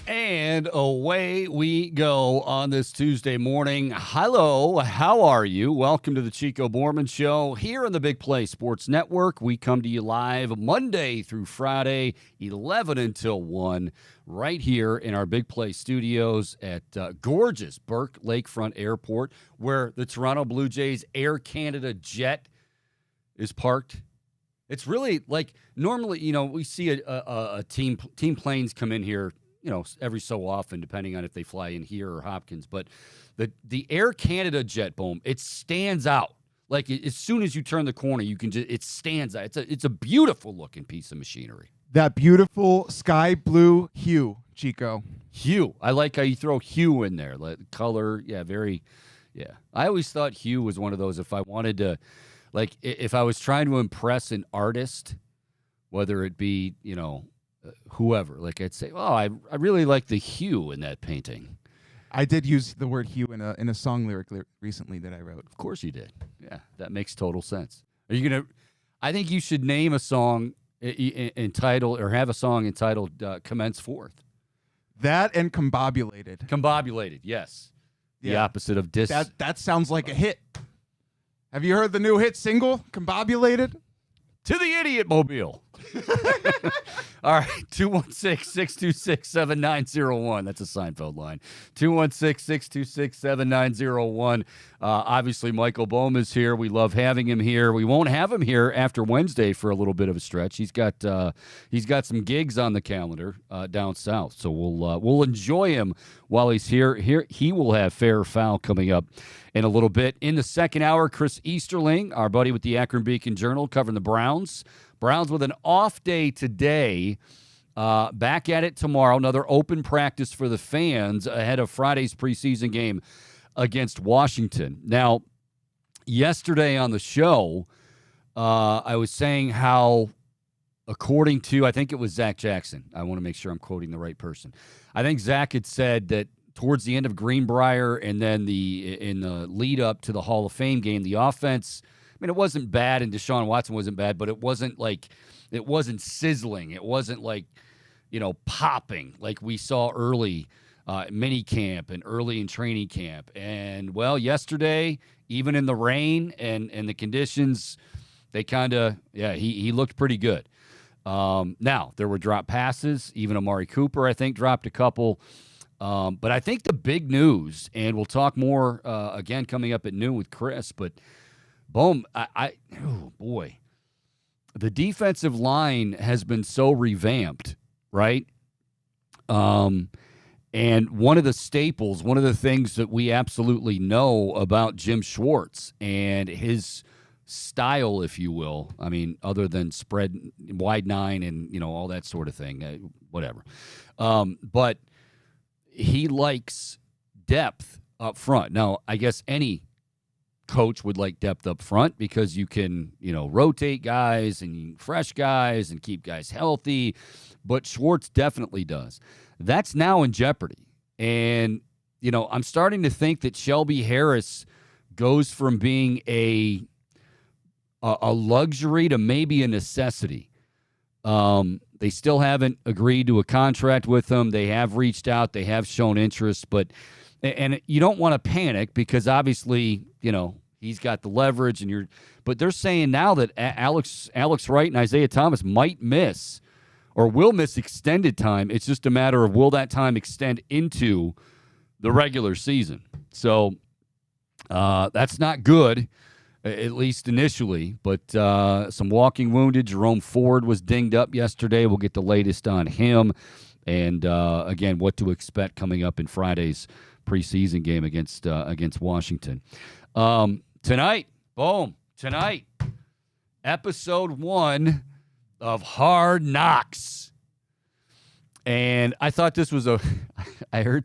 And away we go on this Tuesday morning. Hello, how are you? Welcome to the Chico Bormann Show here on the Big Play Sports Network. We come to you live Monday through Friday, 11 until 1, right here in our Big Play studios at gorgeous Burke Lakefront Airport, where the Toronto Blue Jays Air Canada jet is parked. It's really like normally, we see a team planes come in here, every so often, depending on if they fly in here or Hopkins. But the Air Canada jet, boom, it stands out. Like as soon as you turn the corner, it stands out. It's a beautiful looking piece of machinery. That beautiful sky blue hue, Chico. Hue. I like how you throw hue in there. Like color, yeah. I always thought hue was one of those, if I wanted to, like if I was trying to impress an artist, whether it be, whoever, like I'd say, I really like the hue in that painting. I did use the word hue in a song lyric recently that I wrote. Of course you did. Yeah, that makes total sense. Are you gonna? I think you should name a song entitled, or have a song entitled "Commence Forth." That and combobulated. Combobulated, yes. The Yeah. opposite of dis. That sounds like a hit. Have you heard the new hit single, Combobulated? To the Idiot Mobile. All right, 216-626-7901. That's a Seinfeld line. 216-626-7901. Obviously, Michael Bohm is here. We love having him here. We won't have him here after Wednesday for a little bit of a stretch. He's got some gigs on the calendar down south, so we'll enjoy him while he's here. Here he will have Fair or Foul coming up in a little bit. In the second hour, Chris Easterling, our buddy with the Akron Beacon Journal, covering the Browns. Browns with an off day today. Back at it tomorrow. Another open practice for the fans ahead of Friday's preseason game against Washington. Now, yesterday on the show, I was saying how, according to, I think it was Zach Jackson. I want to make sure I'm quoting the right person. I think Zach had said that towards the end of Greenbrier and then in the lead up to the Hall of Fame game, the offense, I mean, it wasn't bad, and Deshaun Watson wasn't bad, but it wasn't sizzling. It wasn't like, popping like we saw early mini camp and early in training camp. And, well, yesterday, even in the rain and the conditions, they he looked pretty good. Now, there were drop passes. Even Amari Cooper, I think, dropped a couple. But I think the big news, and we'll talk more again coming up at noon with Chris, but boom, oh boy, the defensive line has been so revamped, right? And one of the staples, one of the things that we absolutely know about Jim Schwartz and his style, if you will, I mean, other than spread wide nine and, all that sort of thing, whatever. But he likes depth up front. Now, I guess any coach would like depth up front because you can, rotate guys and fresh guys and keep guys healthy, but Schwartz definitely does. That's now in jeopardy. And, I'm starting to think that Shelby Harris goes from being a luxury to maybe a necessity. They still haven't agreed to a contract with him. They have reached out. They have shown interest, and you don't want to panic because obviously, he's got the leverage but they're saying now that Alex Wright and Isaiah Thomas might miss or will miss extended time. It's just a matter of will that time extend into the regular season. So that's not good, at least initially, but some walking wounded. Jerome Ford was dinged up yesterday. We'll get the latest on him. And, again, what to expect coming up in Friday's preseason game against Washington. Tonight, episode 1 of Hard Knocks. And I thought this was I heard,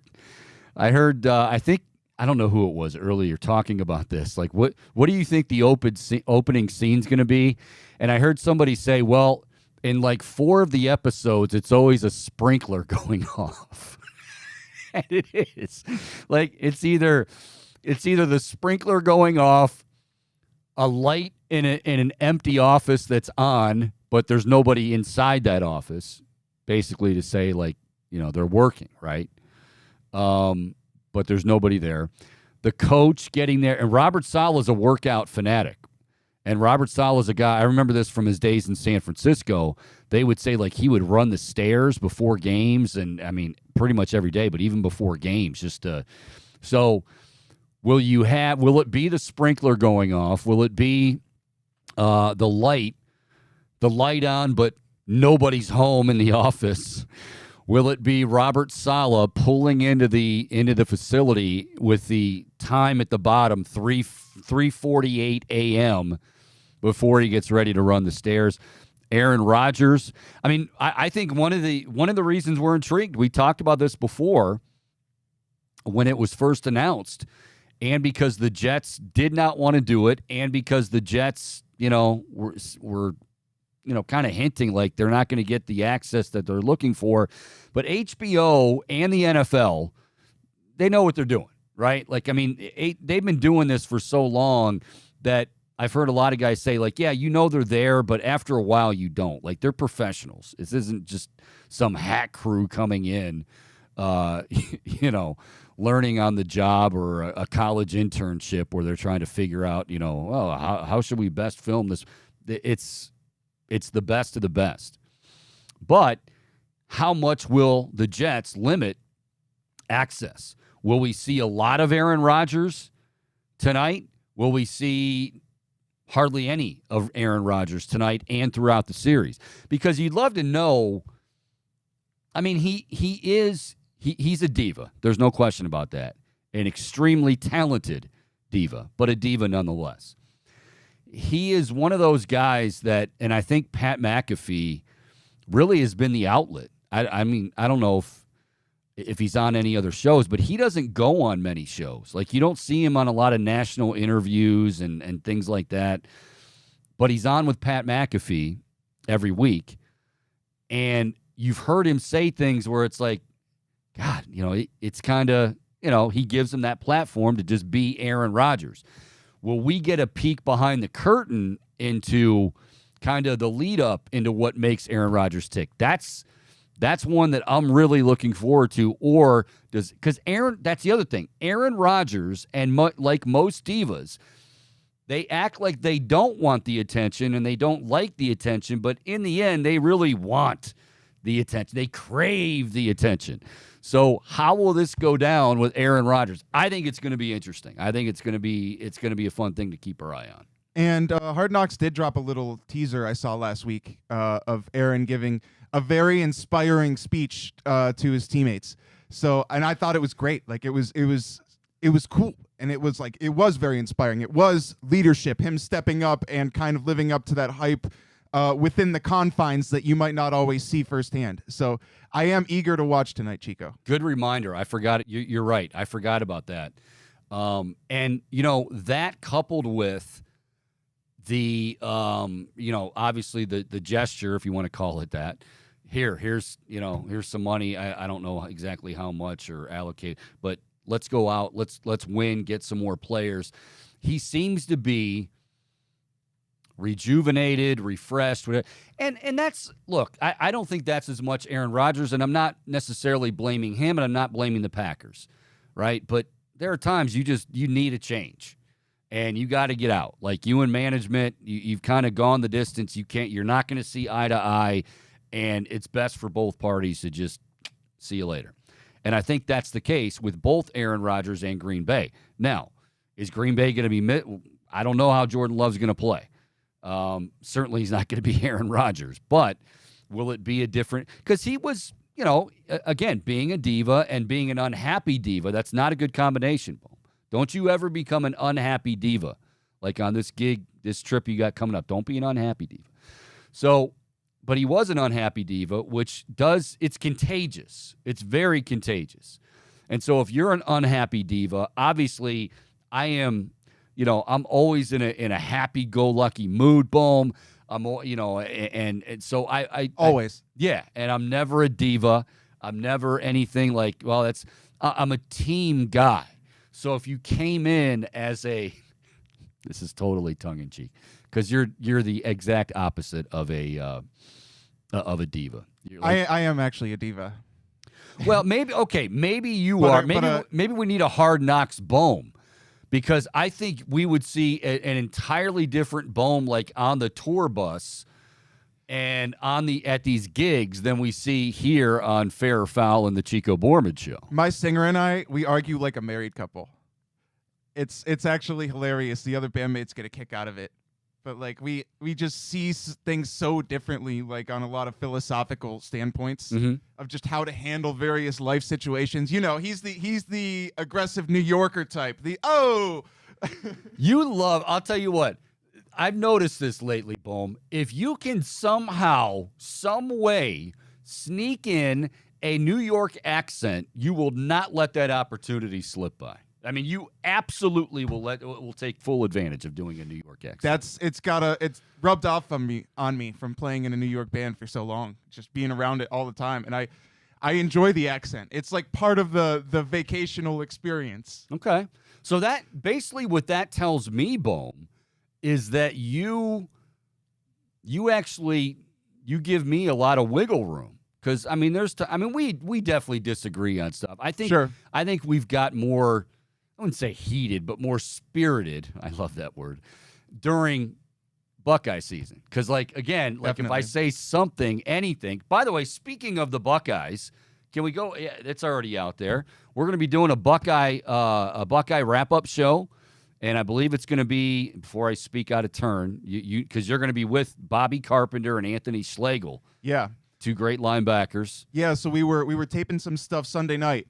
I think, I don't know who it was earlier talking about this. Like, what do you think the opening scene's going to be? And I heard somebody say, well, in like 4 of the episodes, it's always a sprinkler going off. And it is. Like, it's either the sprinkler going off, a light in an empty office that's on, but there's nobody inside that office, basically to say, like, they're working, right? But there's nobody there. The coach getting there, and Robert Saleh is a workout fanatic. And Robert Saleh is a guy, I remember this from his days in San Francisco. They would say, like, he would run the stairs before games, and, I mean, pretty much every day, but even before games, so will it be the sprinkler going off? Will it be the light on, but nobody's home in the office? Will it be Robert Saleh pulling into the facility with the time at the bottom, 3:48 a.m., before he gets ready to run the stairs? Aaron Rodgers. I mean, I think one of the reasons we're intrigued, we talked about this before when it was first announced, and because the Jets did not want to do it, and because the Jets, were kind of hinting like they're not going to get the access that they're looking for. But HBO and the NFL, they know what they're doing, right? Like, I mean, they've been doing this for so long that I've heard a lot of guys say, like, yeah, they're there, but after a while you don't. Like, they're professionals. This isn't just some hack crew coming in, learning on the job, or a college internship where they're trying to figure out, how should we best film this? It's the best of the best. But how much will the Jets limit access? Will we see a lot of Aaron Rodgers tonight? Will we see hardly any of Aaron Rodgers tonight and throughout the series? Because you'd love to know. I mean, he's a diva. There's no question about that. An extremely talented diva, but a diva nonetheless. He is one of those guys that, and I think Pat McAfee really has been the outlet. I mean, I don't know if he's on any other shows, but he doesn't go on many shows. Like, you don't see him on a lot of national interviews and things like that. But he's on with Pat McAfee every week. And you've heard him say things where it's like, God, it's kind of, he gives him that platform to just be Aaron Rodgers. Will we get a peek behind the curtain into kind of the lead up into what makes Aaron Rodgers tick? That's one that I'm really looking forward to. Or because that's the other thing. Aaron Rodgers, and like most divas, they act like they don't want the attention and they don't like the attention, but in the end, they really want the attention. They crave the attention. So how will this go down with Aaron Rodgers? I think it's going to be interesting. I think it's going to be a fun thing to keep our eye on. And Hard Knocks did drop a little teaser I saw last week of Aaron giving a very inspiring speech to his teammates. So, and I thought it was great. Like, it was cool, and it was very inspiring. It was leadership, him stepping up and kind of living up to that hype within the confines that you might not always see firsthand. So I am eager to watch tonight, Chico. Good reminder. I forgot. You're right. I forgot about that. And, that coupled with the, obviously the gesture, if you want to call it that. Here's some money. I don't know exactly how much or allocate, but let's go out. Let's win, get some more players. He seems to be rejuvenated, refreshed, and that's, look, I don't think that's as much Aaron Rodgers, and I'm not necessarily blaming him, and I'm not blaming the Packers, right? But there are times you need a change, and you got to get out. Like, you in management, you've kind of gone the distance. You're not going to see eye to eye, and it's best for both parties to just see you later. And I think that's the case with both Aaron Rodgers and Green Bay. Now, is Green Bay going to be? I don't know how Jordan Love's going to play. Certainly he's not going to be Aaron Rodgers, but will it be a different? Because he was, again, being a diva and being an unhappy diva, that's not a good combination. Don't you ever become an unhappy diva. Like on this gig, this trip you got coming up. Don't be an unhappy diva. So, but he was an unhappy diva, it's contagious. It's very contagious. And so if you're an unhappy diva, obviously I am, I'm always in a happy-go-lucky mood, boom. And so I always. And I'm never a diva. I'm never anything like, well, I'm a team guy. So if you came in as this is totally tongue-in-cheek, because you're the exact opposite of a diva. I am actually a diva. Well, maybe you But, are. but, Maybe we need a Hard Knocks Bohm, because I think we would see an entirely different Bohm, like on the tour bus and at these gigs, than we see here on Fair or Foul and the Chico Bormann Show. My singer and I, we argue like a married couple. It's actually hilarious. The other bandmates get a kick out of it. But like we just see things so differently, like on a lot of philosophical standpoints of just how to handle various life situations. You know, he's the aggressive New Yorker type. I'll tell you what, I've noticed this lately, Bohm. If you can somehow, some way, sneak in a New York accent, you will not let that opportunity slip by. I mean, you absolutely will take full advantage of doing a New York accent. It's rubbed off on me from playing in a New York band for so long, just being around it all the time, and I enjoy the accent. It's like part of the vacational experience. Okay, so that basically what that tells me, Bohm, is that you give me a lot of wiggle room. Because I mean, we definitely disagree on stuff. I think we've got more, I wouldn't say heated, but more spirited. I love that word during Buckeye season. Because if I say something, anything. By the way, speaking of the Buckeyes, can we go? Yeah, it's already out there. We're going to be doing a Buckeye wrap up show. And I believe it's going to be, before I speak out of turn, because you're going to be with Bobby Carpenter and Anthony Schlegel. Yeah. Two great linebackers. Yeah, so we were taping some stuff Sunday night.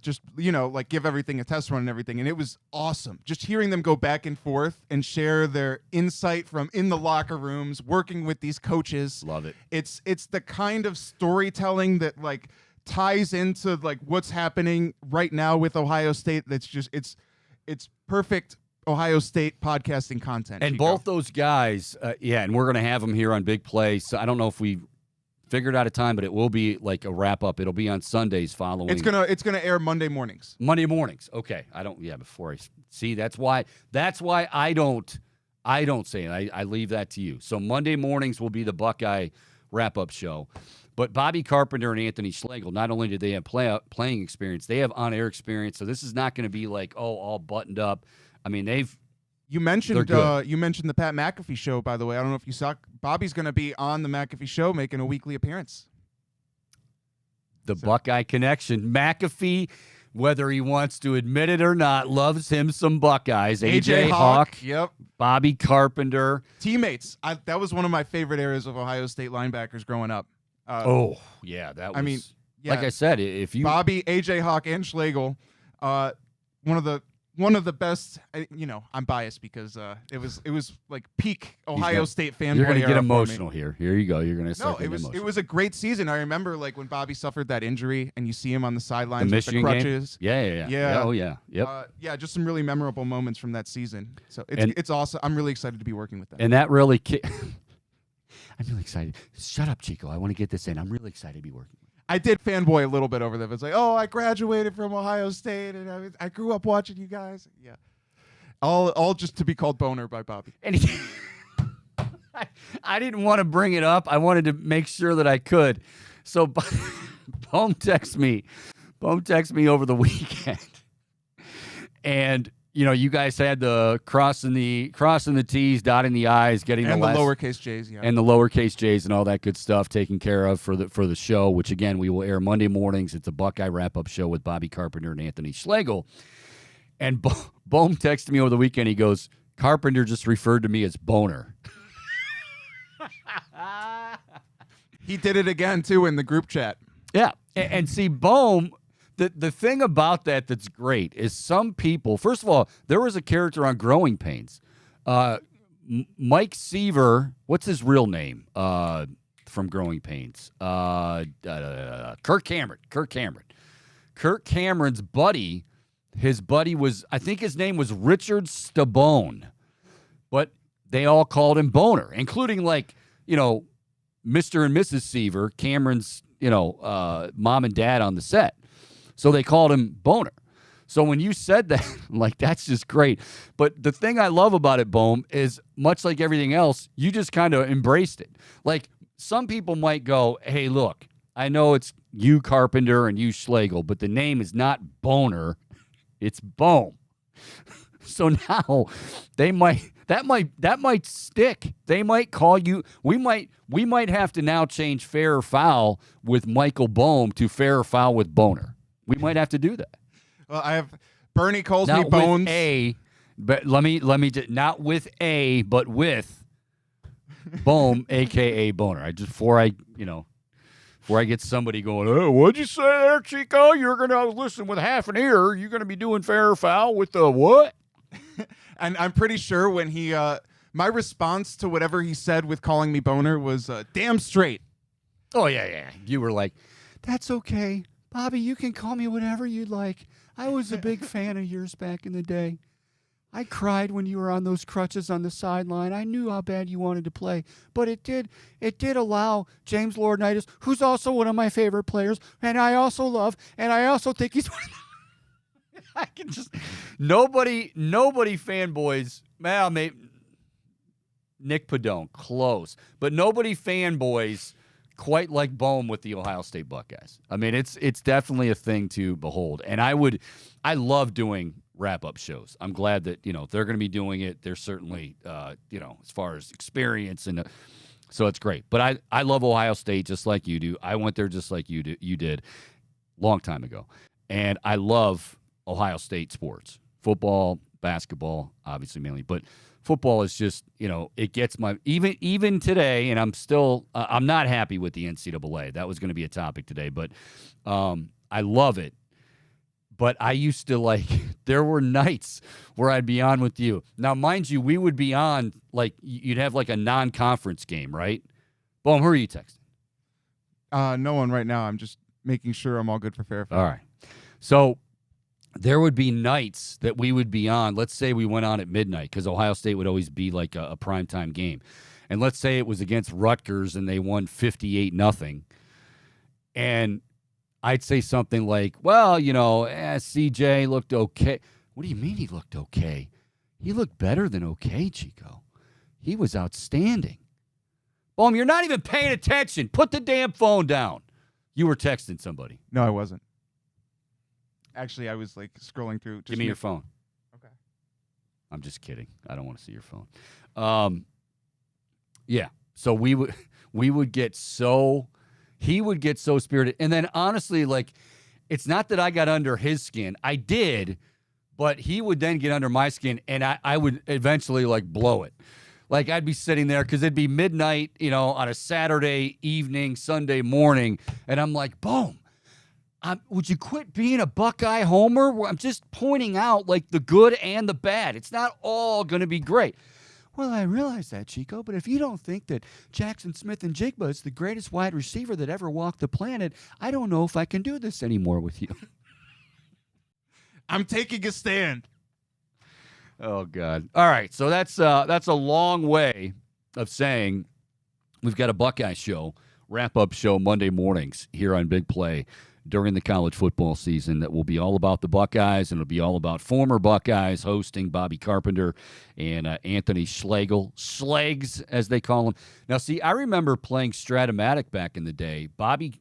Just, like give everything a test run and everything. And it was awesome. Just hearing them go back and forth and share their insight from in the locker rooms, working with these coaches. Love it. It's the kind of storytelling that like ties into like what's happening right now with Ohio State. That's just it's perfect Ohio State podcasting content. And Chico. both those guys, and we're going to have them here on Big Play. So I don't know if we figured out a time, but it will be like a wrap up. It'll be on Sundays following. It's gonna air Monday mornings. Monday mornings. Okay. Before I see, that's why I don't say it. I leave that to you. So Monday mornings will be the Buckeye wrap up show. But Bobby Carpenter and Anthony Schlegel, not only do they have playing experience, they have on-air experience. So this is not going to be like, all buttoned up. I mean, You mentioned the Pat McAfee show, by the way. I don't know if you saw. Bobby's going to be on the McAfee show, making a weekly appearance. Buckeye connection. McAfee, whether he wants to admit it or not, loves him some Buckeyes. AJ Hawk. Yep. Bobby Carpenter. Teammates. That was one of my favorite areas of Ohio State linebackers growing up. That was. Like I said, if you Bobby, AJ Hawk, and Schlegel, one of the best. I'm biased because it was like peak Ohio State fanboy. You're gonna get era emotional here. Here you go. You're gonna start it was a great season. I remember like when Bobby suffered that injury, and you see him on the sidelines with the crutches. Game? Yeah. Oh yeah. Yep. Just some really memorable moments from that season. So it's awesome. I'm really excited to be working with them. And that really. I'm really excited. Shut up, Chico. I want to get this in. I'm really excited to be working. I did fanboy a little bit over them. It's like, I graduated from Ohio State, and I grew up watching you guys. Yeah, all just to be called Boner by Bobby. And I didn't want to bring it up. I wanted to make sure that I could. So, Bohm texted me over the weekend, and you guys had the crossing the T's, dotting the I's, getting and the lowercase J's, and the lowercase J's, and all that good stuff taken care of for the show. Which again, we will air Monday mornings. It's a Buckeye wrap up show with Bobby Carpenter and Anthony Schlegel. And Bohm texted me over the weekend. He goes, "Carpenter just referred to me as Boner." He did it again too in the group chat. Yeah, and see, Bohm. The thing about that's great is some people, first of all, there was a character on Growing Pains. Mike Seaver, what's his real name from Growing Pains? Kirk Cameron. Kirk Cameron's buddy, I think his name was Richard Stabone, but they all called him Boner, including Mr. and Mrs. Seaver, Cameron's, mom and dad on the set. So they called him Boner. So when you said that, I'm like, that's just great. But the thing I love about it, Bohm, is much like everything else, you just kind of embraced it. Like some people might go, hey, look, I know it's you Carpenter and you Schlegel, but the name is not Boner. It's Bohm. So now that might stick. They might call you. We might have to now change fair or foul with Michael Bohm to fair or foul with Boner. We might have to do that. Well, I have Bernie calls Not me Bones. with A, but let me not with A, but with Bohm, aka Boner. Before I get somebody going, oh, what'd you say there, Chico? You're gonna listen with half an ear. You're gonna be doing fair or foul with the what? And I'm pretty sure when he, my response to whatever he said with calling me Boner was damn straight. Oh, yeah. You were like, that's okay. Bobby, you can call me whatever you'd like. I was a big fan of yours back in the day. I cried when you were on those crutches on the sideline. I knew how bad you wanted to play. But it did allow James Laurinaitis, who's also one of my favorite players, and I also love, and I also think he's one of the I can just nobody fanboys. Well, maybe Nick Padone, close, but nobody fanboys quite like Bohm with the Ohio State Buckeyes. I mean, it's definitely a thing to behold, and I love doing wrap-up shows. I'm glad that they're going to be doing it. They're certainly as far as experience and so it's great. But I love Ohio State just like you do. I went there just like you did, long time ago, and I love Ohio State sports, football, basketball, obviously mainly, but football is just, it gets my, even today, and I'm still, I'm not happy with the NCAA. That was going to be a topic today, but I love it. But I used to there were nights where I'd be on with you. Now, mind you, we would be on, you'd have a non-conference game, right? Boom, who are you texting? No one right now. I'm just making sure I'm all good for fair. All right. So, there would be nights that we would be on. Let's say we went on at midnight because Ohio State would always be a primetime game. And let's say it was against Rutgers and they won 58-0. And I'd say something like, well, CJ looked okay. What do you mean he looked okay? He looked better than okay, Chico. He was outstanding. Boom, you're not even paying attention. Put the damn phone down. You were texting somebody. No, I wasn't. Actually, I was scrolling through. Give me your phone. Okay. I'm just kidding. I don't want to see your phone. Yeah. So he would get so spirited. And then honestly, it's not that I got under his skin. I did, but he would then get under my skin and I would eventually blow it. I'd be sitting there because it'd be midnight, on a Saturday evening, Sunday morning. And I'm like, boom. Would you quit being a Buckeye homer? I'm just pointing out the good and the bad. It's not all going to be great. Well, I realize that, Chico, but if you don't think that Jackson Smith-Njigba is the greatest wide receiver that ever walked the planet, I don't know if I can do this anymore with you. I'm taking a stand. Oh, God. All right, so that's a long way of saying we've got a Buckeye show, wrap-up show Monday mornings here on Big Play during the college football season that will be all about the Buckeyes, and it'll be all about former Buckeyes hosting Bobby Carpenter and Anthony Schlegel, Schlegs, as they call him. Now, see, I remember playing Stratomatic back in the day. Bobby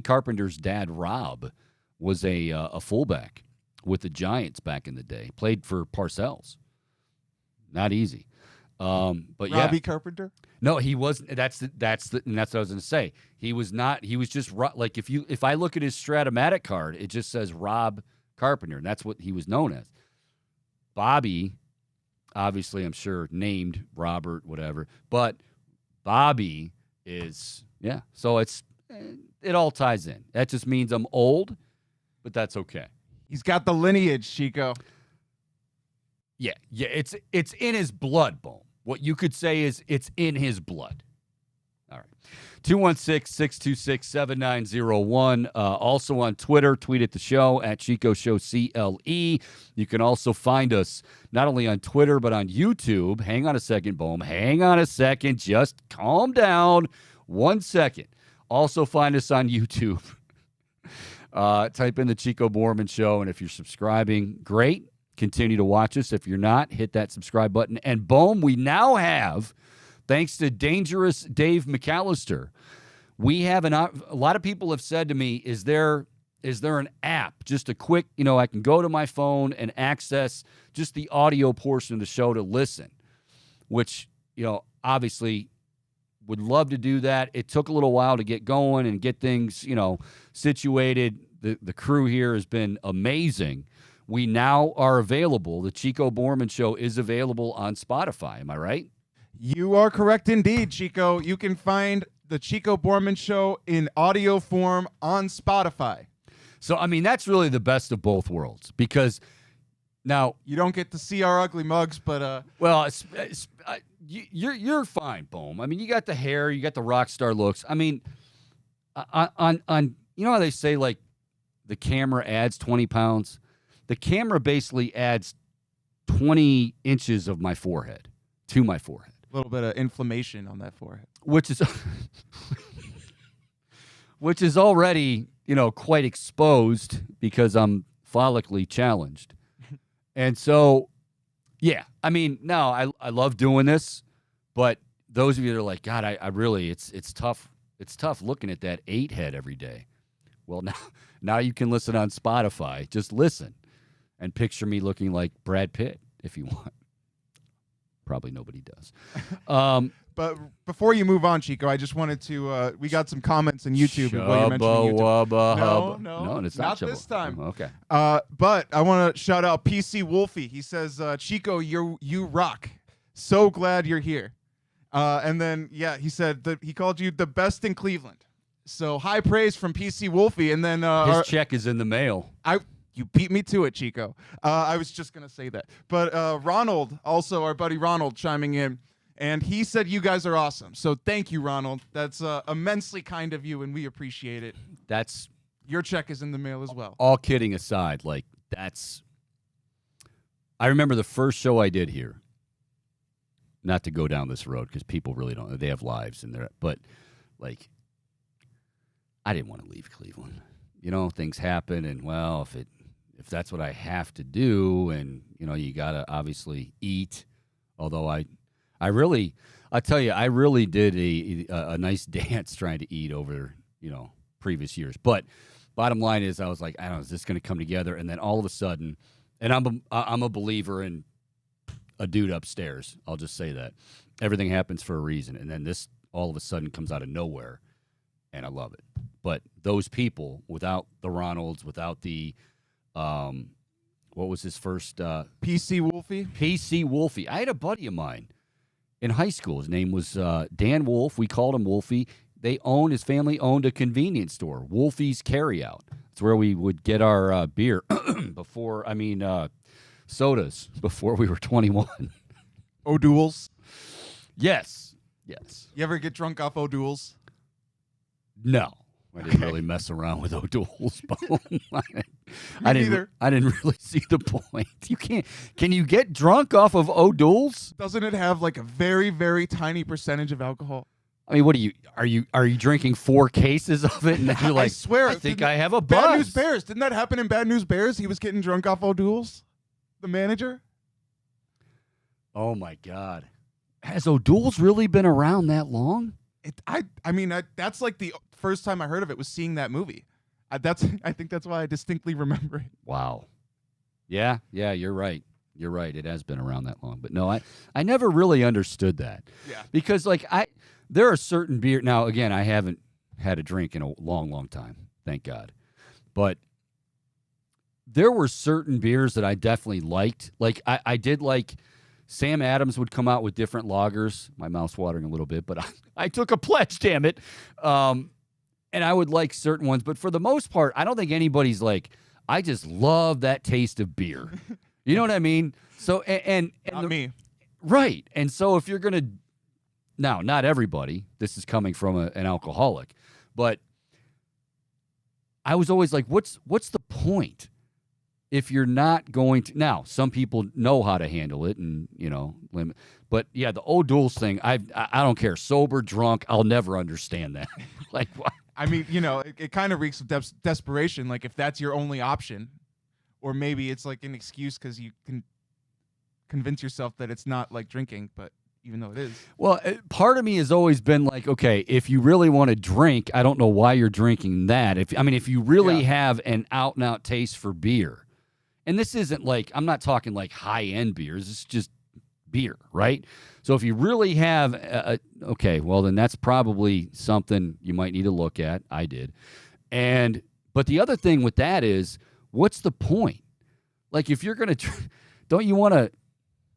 Carpenter's dad, Rob, was a fullback with the Giants back in the day. Played for Parcells. Not easy. But yeah. Robbie Carpenter? No, he wasn't. That's what I was going to say. He was not. He was just if I look at his Stratomatic card, it just says Rob Carpenter, and that's what he was known as. Bobby, obviously, I'm sure named Robert, whatever, but Bobby is So it all ties in. That just means I'm old, but that's okay. He's got the lineage, Chico. Yeah. It's in his blood, Bohm. What you could say is it's in his blood. All right. 216-626-7901. Also on Twitter, tweet at the show at Chico Show CLE. You can also find us not only on Twitter, but on YouTube. Hang on a second, Bohm. Hang on a second. Just calm down. 1 second. Also find us on YouTube. Type in the Chico Bormann Show, and if you're subscribing, great. Continue to watch us. If you're not, hit that subscribe button. And boom, we now have, thanks to Dangerous Dave McAllister, We have a lot of people have said to me, is there an app, just a quick, I can go to my phone and access just the audio portion of the show to listen, which, obviously would love to do that. It took a little while to get going and get things, situated. The crew here has been amazing. We now are available. The Chico Bormann Show is available on Spotify. Am I right? You are correct indeed, Chico. You can find the Chico Bormann Show in audio form on Spotify. So, that's really the best of both worlds, because now you don't get to see our ugly mugs, but you're fine, Bohm. You got the hair, you got the rock star looks. On how they say, like, the camera adds 20 pounds? The camera basically adds 20 inches of my forehead to my forehead. A little bit of inflammation on that forehead. Which is already, quite exposed because I'm follically challenged. And so, yeah, no, I love doing this, but those of you that are like, God, I really, it's tough. It's tough looking at that 8 head every day. Well, now you can listen on Spotify. Just listen and picture me looking like Brad Pitt if you want. Probably nobody does. But before you move on, Chico, I just wanted to, we got some comments on YouTube. While you mentioned YouTube. No, it's not this time. Okay. But I want to shout out PC Wolfie. He says, Chico, you rock. So glad you're here. And then, yeah, he said that he called you the best in Cleveland. So high praise from PC Wolfie. And then his check is in the mail. You beat me to it, Chico. I was just going to say that. But Ronald, also our buddy Ronald, chiming in. And he said you guys are awesome. So thank you, Ronald. That's immensely kind of you, and we appreciate it. Your check is in the mail as well. All kidding aside, I remember the first show I did here. Not to go down this road because people really don't. They have lives but I didn't want to leave Cleveland. Things happen, and if that's what I have to do, and you gotta obviously eat. Although I really did a nice dance trying to eat over previous years. But bottom line is, I was like, I don't know, is this going to come together? And then all of a sudden, and I'm a believer in a dude upstairs. I'll just say that everything happens for a reason, and then this all of a sudden comes out of nowhere, and I love it. But those people, without the Ronalds, without the what was his first? PC Wolfie? PC Wolfie. I had a buddy of mine in high school. His name was Dan Wolf. We called him Wolfie. His family owned a convenience store, Wolfie's Carryout. It's where we would get our beer sodas before we were 21. O'Doul's? Yes. You ever get drunk off O'Doul's? No. I didn't really mess around with O'Doul's. I didn't really see the point. You can't. Can you get drunk off of O'Doul's? Doesn't it have like a very, very tiny percentage of alcohol? What are you drinking 4 cases of it? And then you're like, I swear, I think I have a buzz. Bad News Bears. Didn't that happen in Bad News Bears? He was getting drunk off O'Doul's, the manager. Oh my God. Has O'Doul's really been around that long? That's like the first time I heard of it was seeing that movie. I think that's why I distinctly remember it. Wow. Yeah, you're right. You're right. It has been around that long. But no, I never really understood that. Yeah. Because there are certain beer. Now, again, I haven't had a drink in a long, long time. Thank God. But there were certain beers that I definitely liked. I did like Sam Adams would come out with different lagers. My mouth's watering a little bit, but I took a pledge, damn it. And I would like certain ones. But for the most part, I don't think anybody's like, I just love that taste of beer. You know what I mean? So, and Not me. Right. And so if you're going to, now, not everybody, this is coming from an alcoholic, but I was always like, what's the point if you're not going to, now, some people know how to handle it and, limit, but yeah, the O'Doul's thing, I don't care, sober, drunk, I'll never understand that. Like, what? It kind of reeks of desperation, like if that's your only option, or maybe it's like an excuse because you can convince yourself that it's not like drinking, but even though it is. Well, part of me has always been like, okay, if you really want to drink, I don't know why you're drinking that. If you really have an out-and-out taste for beer, and this isn't like, I'm not talking like high-end beers, it's just beer, right? So if you really have, okay, well, then that's probably something you might need to look at. I did. But the other thing with that is, what's the point? Like, if you're going to, don't you want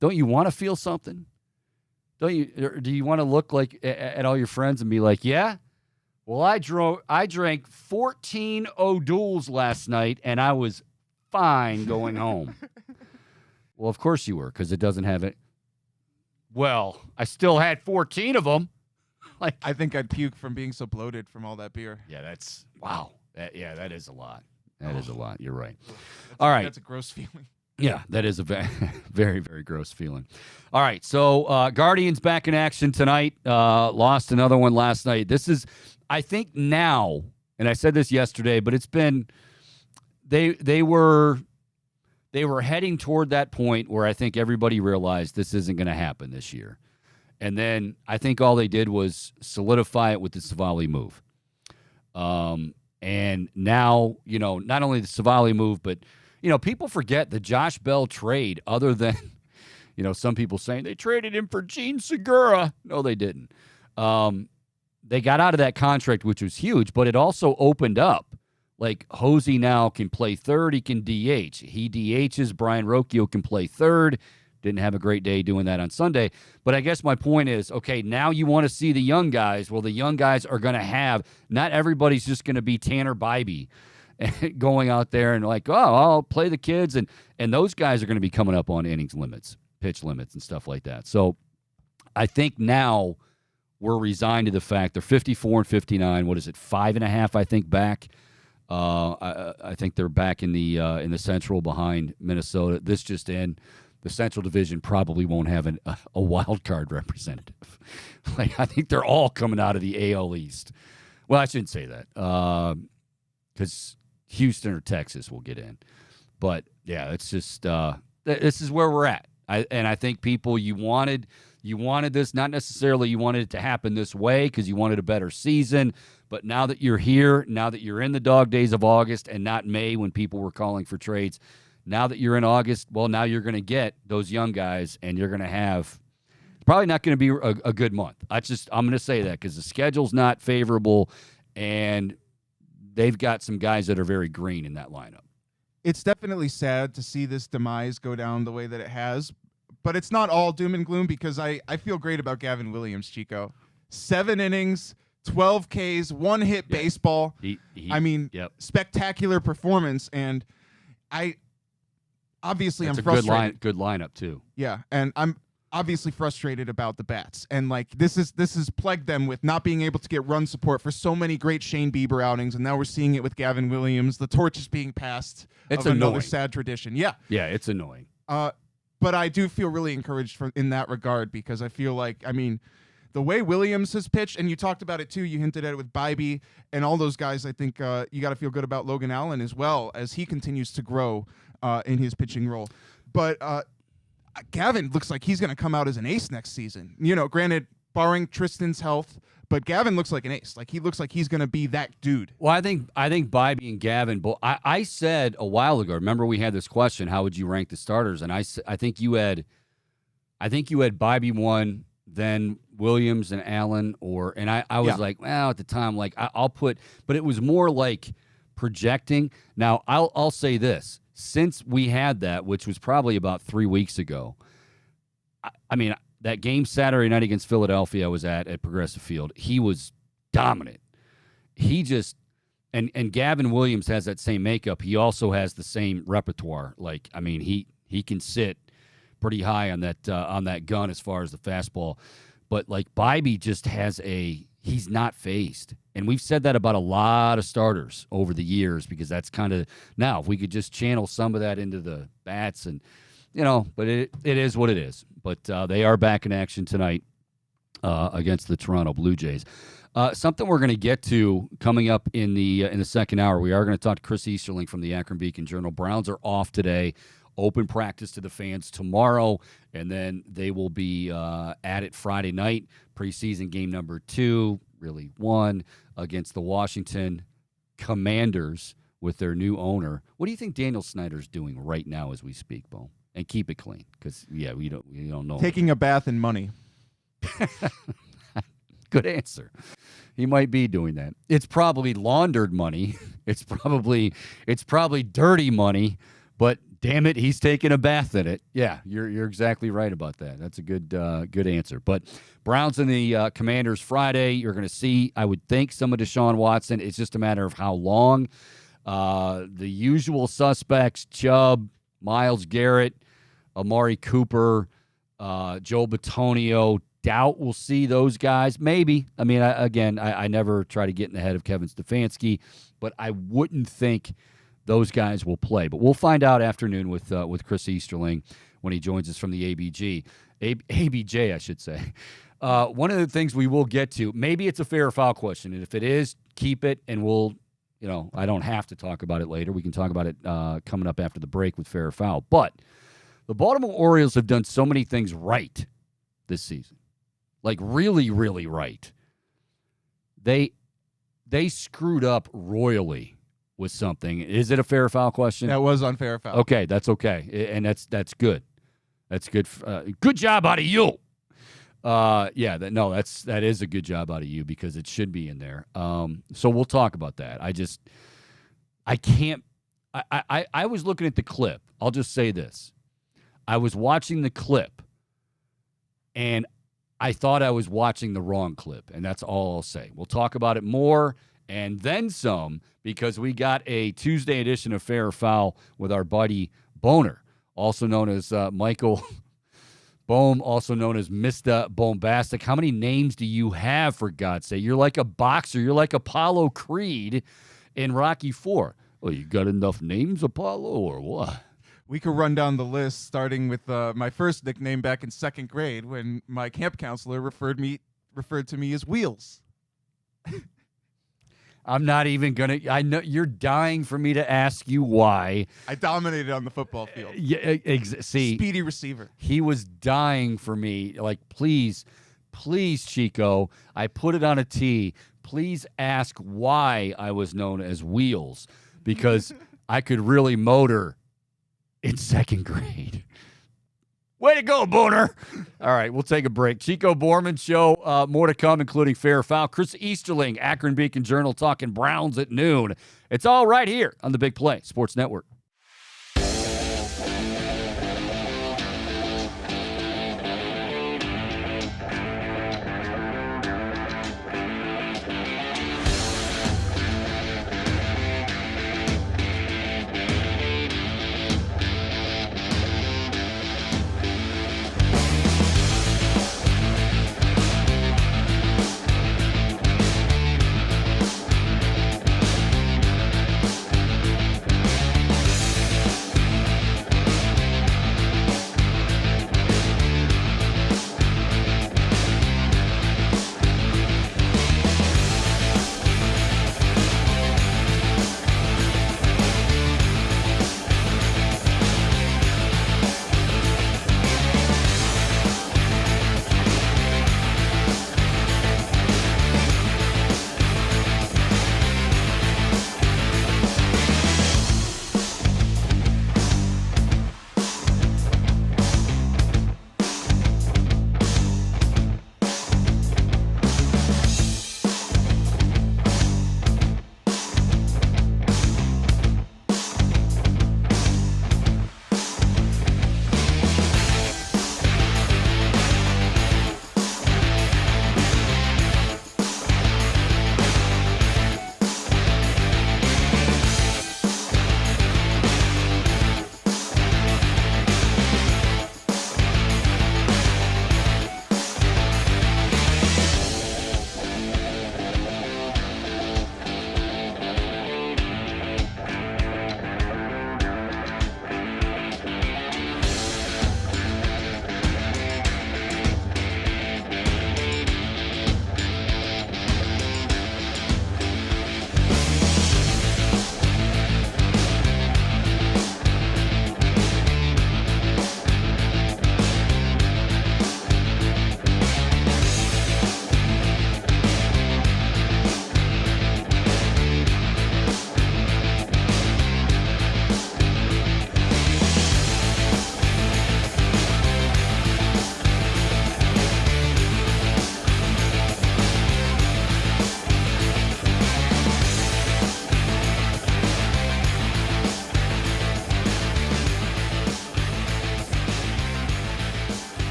to feel something? Do you want to look like at all your friends and be like, yeah, well, I drank 14 O'Douls last night and I was fine going home. Well, of course you were, because it doesn't have it. Well, I still had 14 of them. Like, I think I'd puke from being so bloated from all that beer. Yeah, that's wow. That is a lot. That is a lot. You're right. All right. That's a gross feeling. Yeah, that is a very, very gross feeling. All right, so Guardians back in action tonight. Lost another one last night. This is, I think now, and I said this yesterday, but it's been, they were heading toward that point where I think everybody realized this isn't going to happen this year. And then I think all they did was solidify it with the Savali move. And now, not only the Savali move, but people forget the Josh Bell trade, other than, some people saying they traded him for Gene Segura. No, they didn't. They got out of that contract, which was huge, but it also opened up. Like, Hosey now can play third. He can DH. He DHs. Brian Rocchio can play third. Didn't have a great day doing that on Sunday. But I guess my point is, okay, now you want to see the young guys. Well, the young guys are going to have, not everybody's just going to be Tanner Bybee going out there and like, oh, I'll play the kids. And those guys are going to be coming up on innings limits, pitch limits, and stuff like that. So I think now we're resigned to the fact they're 54 and 59. What is it, 5.5, I think, back? I think they're back in the Central behind Minnesota. This just in. The Central Division probably won't have a wild card representative. Like, I think they're all coming out of the AL East. Well, I shouldn't say that, because Houston or Texas will get in. But yeah, it's just this is where we're at. I think people, you wanted this, not necessarily you wanted it to happen this way because you wanted a better season. But now that you're here, now that you're in the dog days of August and not May when people were calling for trades. Now that you're in August, well, now you're going to get those young guys, and you're going to have probably not going to be a good month. I'm going to say that because the schedule's not favorable, and they've got some guys that are very green in that lineup. It's definitely sad to see this demise go down the way that it has, but it's not all doom and gloom because I feel great about Gavin Williams, Chico. 7 innings, 12 Ks, 1-hit baseball. Spectacular performance, and Obviously, I'm frustrated. Good lineup too. Yeah, and I'm obviously frustrated about the bats, and like this has plagued them with not being able to get run support for so many great Shane Bieber outings, and now we're seeing it with Gavin Williams. The torch is being passed. It's of annoying. Another sad tradition. Yeah, it's annoying. But I do feel really encouraged in that regard because I feel like the way Williams has pitched, and you talked about it too. You hinted at it with Bybee and all those guys. I think you got to feel good about Logan Allen as well as he continues to grow in his pitching role. But Gavin looks like he's going to come out as an ace next season. Granted, barring Tristan's health, but Gavin looks like an ace. Like, he looks like he's going to be that dude. Well, I think Bybee and Gavin, I said a while ago, remember we had this question, how would you rank the starters? And I think you had Bybee 1, then Williams and Allen, and I was like, well, at the time, like I'll put, but it was more like projecting. Now I'll say this. Since we had that, which was probably about 3 weeks ago, that game Saturday night against Philadelphia I was at Progressive Field, he was dominant. He just, and Gavin Williams has that same makeup. He also has the same repertoire. Like, he can sit pretty high on that gun as far as the fastball. But like Bybee just has he's not phased. And we've said that about a lot of starters over the years because that's kind of, now if we could just channel some of that into the bats and, but it is what it is. But they are back in action tonight against the Toronto Blue Jays. Something we're going to get to coming up in the second hour, we are going to talk to Chris Easterling from the Akron Beacon Journal. Browns are off today. open practice to the fans tomorrow, and then they will be at it Friday night, preseason game number 2, really 1, against the Washington Commanders with their new owner. What do you think Daniel Snyder's doing right now as we speak, Bo? And keep it clean, because we don't know. Taking a bath in money. Good answer. He might be doing that. It's probably laundered money. It's probably dirty money, but damn it, he's taking a bath in it. Yeah, you're exactly right about that. That's a good answer. But Browns and the Commanders Friday, you're going to see, I would think, some of Deshaun Watson. It's just a matter of how long. The usual suspects, Chubb, Myles Garrett, Amari Cooper, Joe Bitonio. Doubt we'll see those guys. Maybe. I mean, I never try to get in the head of Kevin Stefanski, but I wouldn't think those guys will play. But we'll find out afternoon with Chris Easterling when he joins us from the ABJ, I should say. One of the things we will get to, maybe it's a fair or foul question, and if it is, keep it, and we'll, I don't have to talk about it later. We can talk about it coming up after the break with fair or foul. But the Baltimore Orioles have done so many things right this season. Like really, really right. They screwed up royally with something. Is it a fair or foul question? That was unfair or foul. Okay, that's okay, and that's good. That's good. Good job out of you. That is a good job out of you because it should be in there. So we'll talk about that. I can't. I was looking at the clip. I'll just say this. I was watching the clip, and I thought I was watching the wrong clip, and that's all I'll say. We'll talk about it more and then some because we got a Tuesday edition of Fair or Foul with our buddy Boner, also known as Michael Bohm, also known as Mr. Bombastic. How many names do you have, for God's sake? You're like a boxer. You're like Apollo Creed in Rocky IV. Well, you got enough names, Apollo, or what? We could run down the list, starting with my first nickname back in 2nd grade when my camp counselor referred to me as Wheels. I'm not even going to – I know you're dying for me to ask you why. I dominated on the football field. See. Speedy receiver. He was dying for me. Like, please, Chico, I put it on a tee. Please ask why I was known as Wheels because I could really motor – in 2nd grade. Way to go, Booner. All right, we'll take a break. Chico Bormann Show, more to come, including Fair or Foul. Chris Easterling, Akron Beacon Journal, talking Browns at noon. It's all right here on the Big Play Sports Network.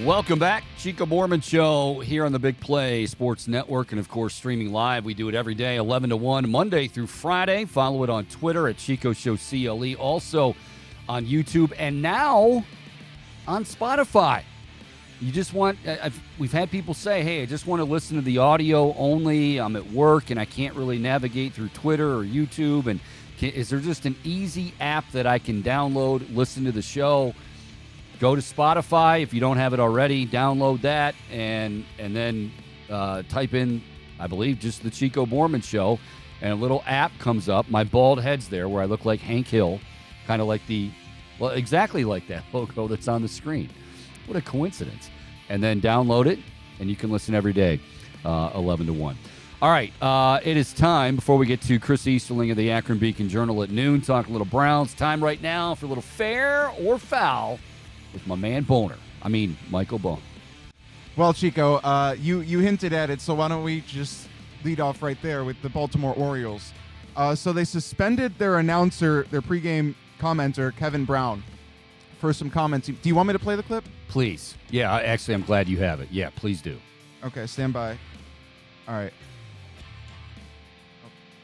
Welcome back. Chico Bormann Show here on the Big Play Sports Network and, of course, streaming live. We do it every day, 11 to 1, Monday through Friday. Follow it on Twitter at Chico Show CLE. Also on YouTube and now on Spotify. You just want, we've had people say, hey, I just want to listen to the audio only. I'm at work and I can't really navigate through Twitter or YouTube. And is there just an easy app that I can download, listen to the show? Go to Spotify if you don't have it already. Download that and then type in, I believe, just the Chico Bormann Show, and a little app comes up. My bald head's there where I look like Hank Hill, kind of like exactly like that logo that's on the screen. What a coincidence. And then download it, and you can listen every day, 11 to 1. All right, it is time, before we get to Chris Easterling of the Akron Beacon Journal at noon, talk a little Browns. Time right now for a little fair or foul with my man Michael Bohn. Well, Chico, you hinted at it, so why don't we just lead off right there with the Baltimore Orioles. So they suspended their announcer, their pregame commenter, Kevin Brown, for some comments. Do you want me to play the clip? Please. Yeah, actually, I'm glad you have it. Yeah, please do. Okay, stand by. All right.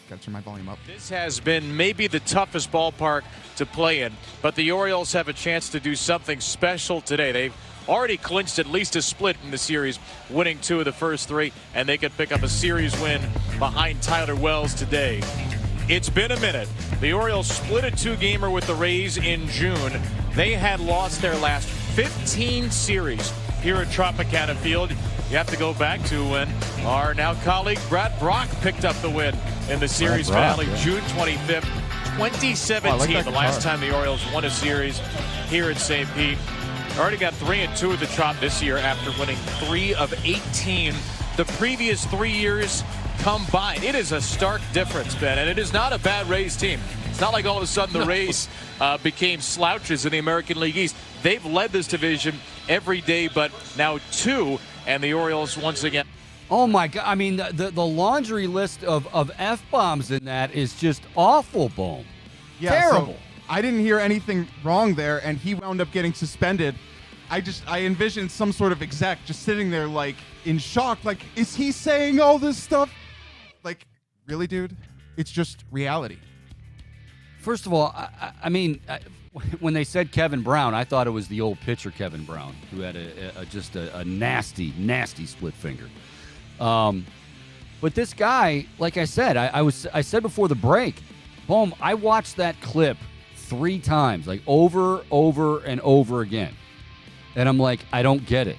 Got to turn my volume up. This has been maybe the toughest ballpark to play in, but the Orioles have a chance to do something special today. They've already clinched at least a split in the series, winning 2 of the first 3, and they could pick up a series win behind Tyler Wells today. It's been a minute. The Orioles split a 2-gamer with the Rays in June. They had lost their last 15 series here at Tropicana Field. You have to go back to when our now colleague Brad Brock picked up the win in the series finale, June 25th, 2017. The last time the Orioles won a series here at St. Pete. Already got 3-2 at the Trop this year after winning 3 of 18 the previous 3 years combined. It is a stark difference, Ben, and it is not a bad Rays team. It's not like all of a sudden the Rays became slouches in the American League East. They've led this division every day, but now 2, and the Orioles once again. Oh, my God. I mean, the laundry list of F-bombs in that is just awful, Bohm. Yeah, terrible. So I didn't hear anything wrong there, and he wound up getting suspended. I envisioned some sort of exec just sitting there, like, in shock. Like, is he saying all this stuff? Like, really, dude? It's just reality. First of all, when they said Kevin Brown, I thought it was the old pitcher Kevin Brown, who had just a nasty, nasty split finger. But this guy, like I said, I said before the break, Bohm, I watched that clip 3 times, like over and over again. And I'm like, I don't get it.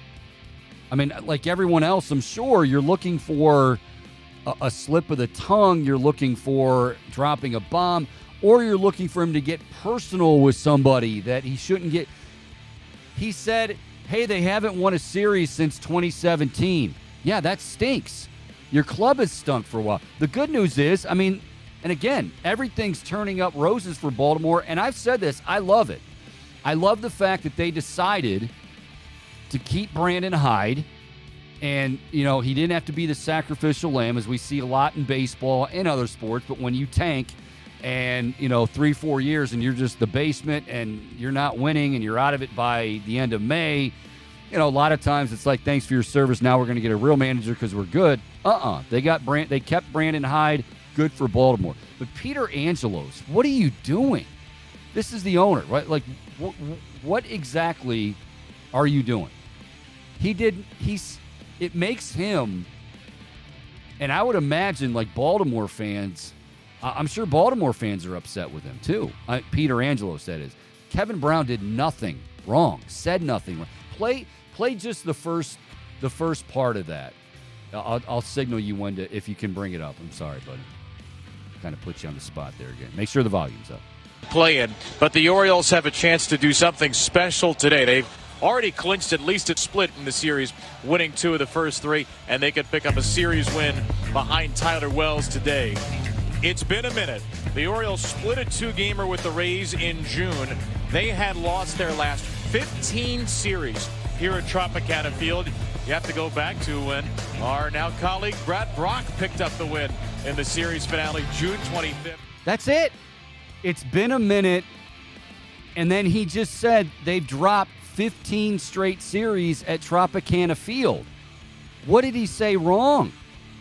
I mean, like everyone else, I'm sure you're looking for a slip of the tongue. You're looking for dropping a bomb, or you're looking for him to get personal with somebody that he shouldn't get. He said, hey, they haven't won a series since 2017. Yeah, that stinks. Your club has stunk for a while. The good news is, and again, everything's turning up roses for Baltimore, and I've said this, I love it. I love the fact that they decided to keep Brandon Hyde, and, he didn't have to be the sacrificial lamb, as we see a lot in baseball and other sports, but when you tank and, 3-4 years and you're just the basement and you're not winning and you're out of it by the end of May, a lot of times it's like, thanks for your service, now we're going to get a real manager because we're good. They kept Brandon Hyde. Good for Baltimore. But Peter Angelos, what are you doing? This is the owner, right? Like, what exactly are you doing? It makes him, and I would imagine, like, Baltimore fans, I'm sure Baltimore fans are upset with him too. Peter Angelos, that is. Kevin Brown did nothing wrong, said nothing wrong. Play just the first part of that. I'll signal you when to, if you can bring it up. I'm sorry, buddy. Kind of put you on the spot there again. Make sure the volume's up. Playing, but the Orioles have a chance to do something special today. They've already clinched at least a split in the series, winning 2 of the first 3, and they could pick up a series win behind Tyler Wells today. It's been a minute. The Orioles split a 2-gamer with the Rays in June. They had lost their last 15 series here at Tropicana Field. You have to go back to when our now colleague Brad Brock picked up the win in the series finale, June 25th. That's it. It's been a minute, and then he just said they've dropped 15 straight series at Tropicana Field. What did he say wrong?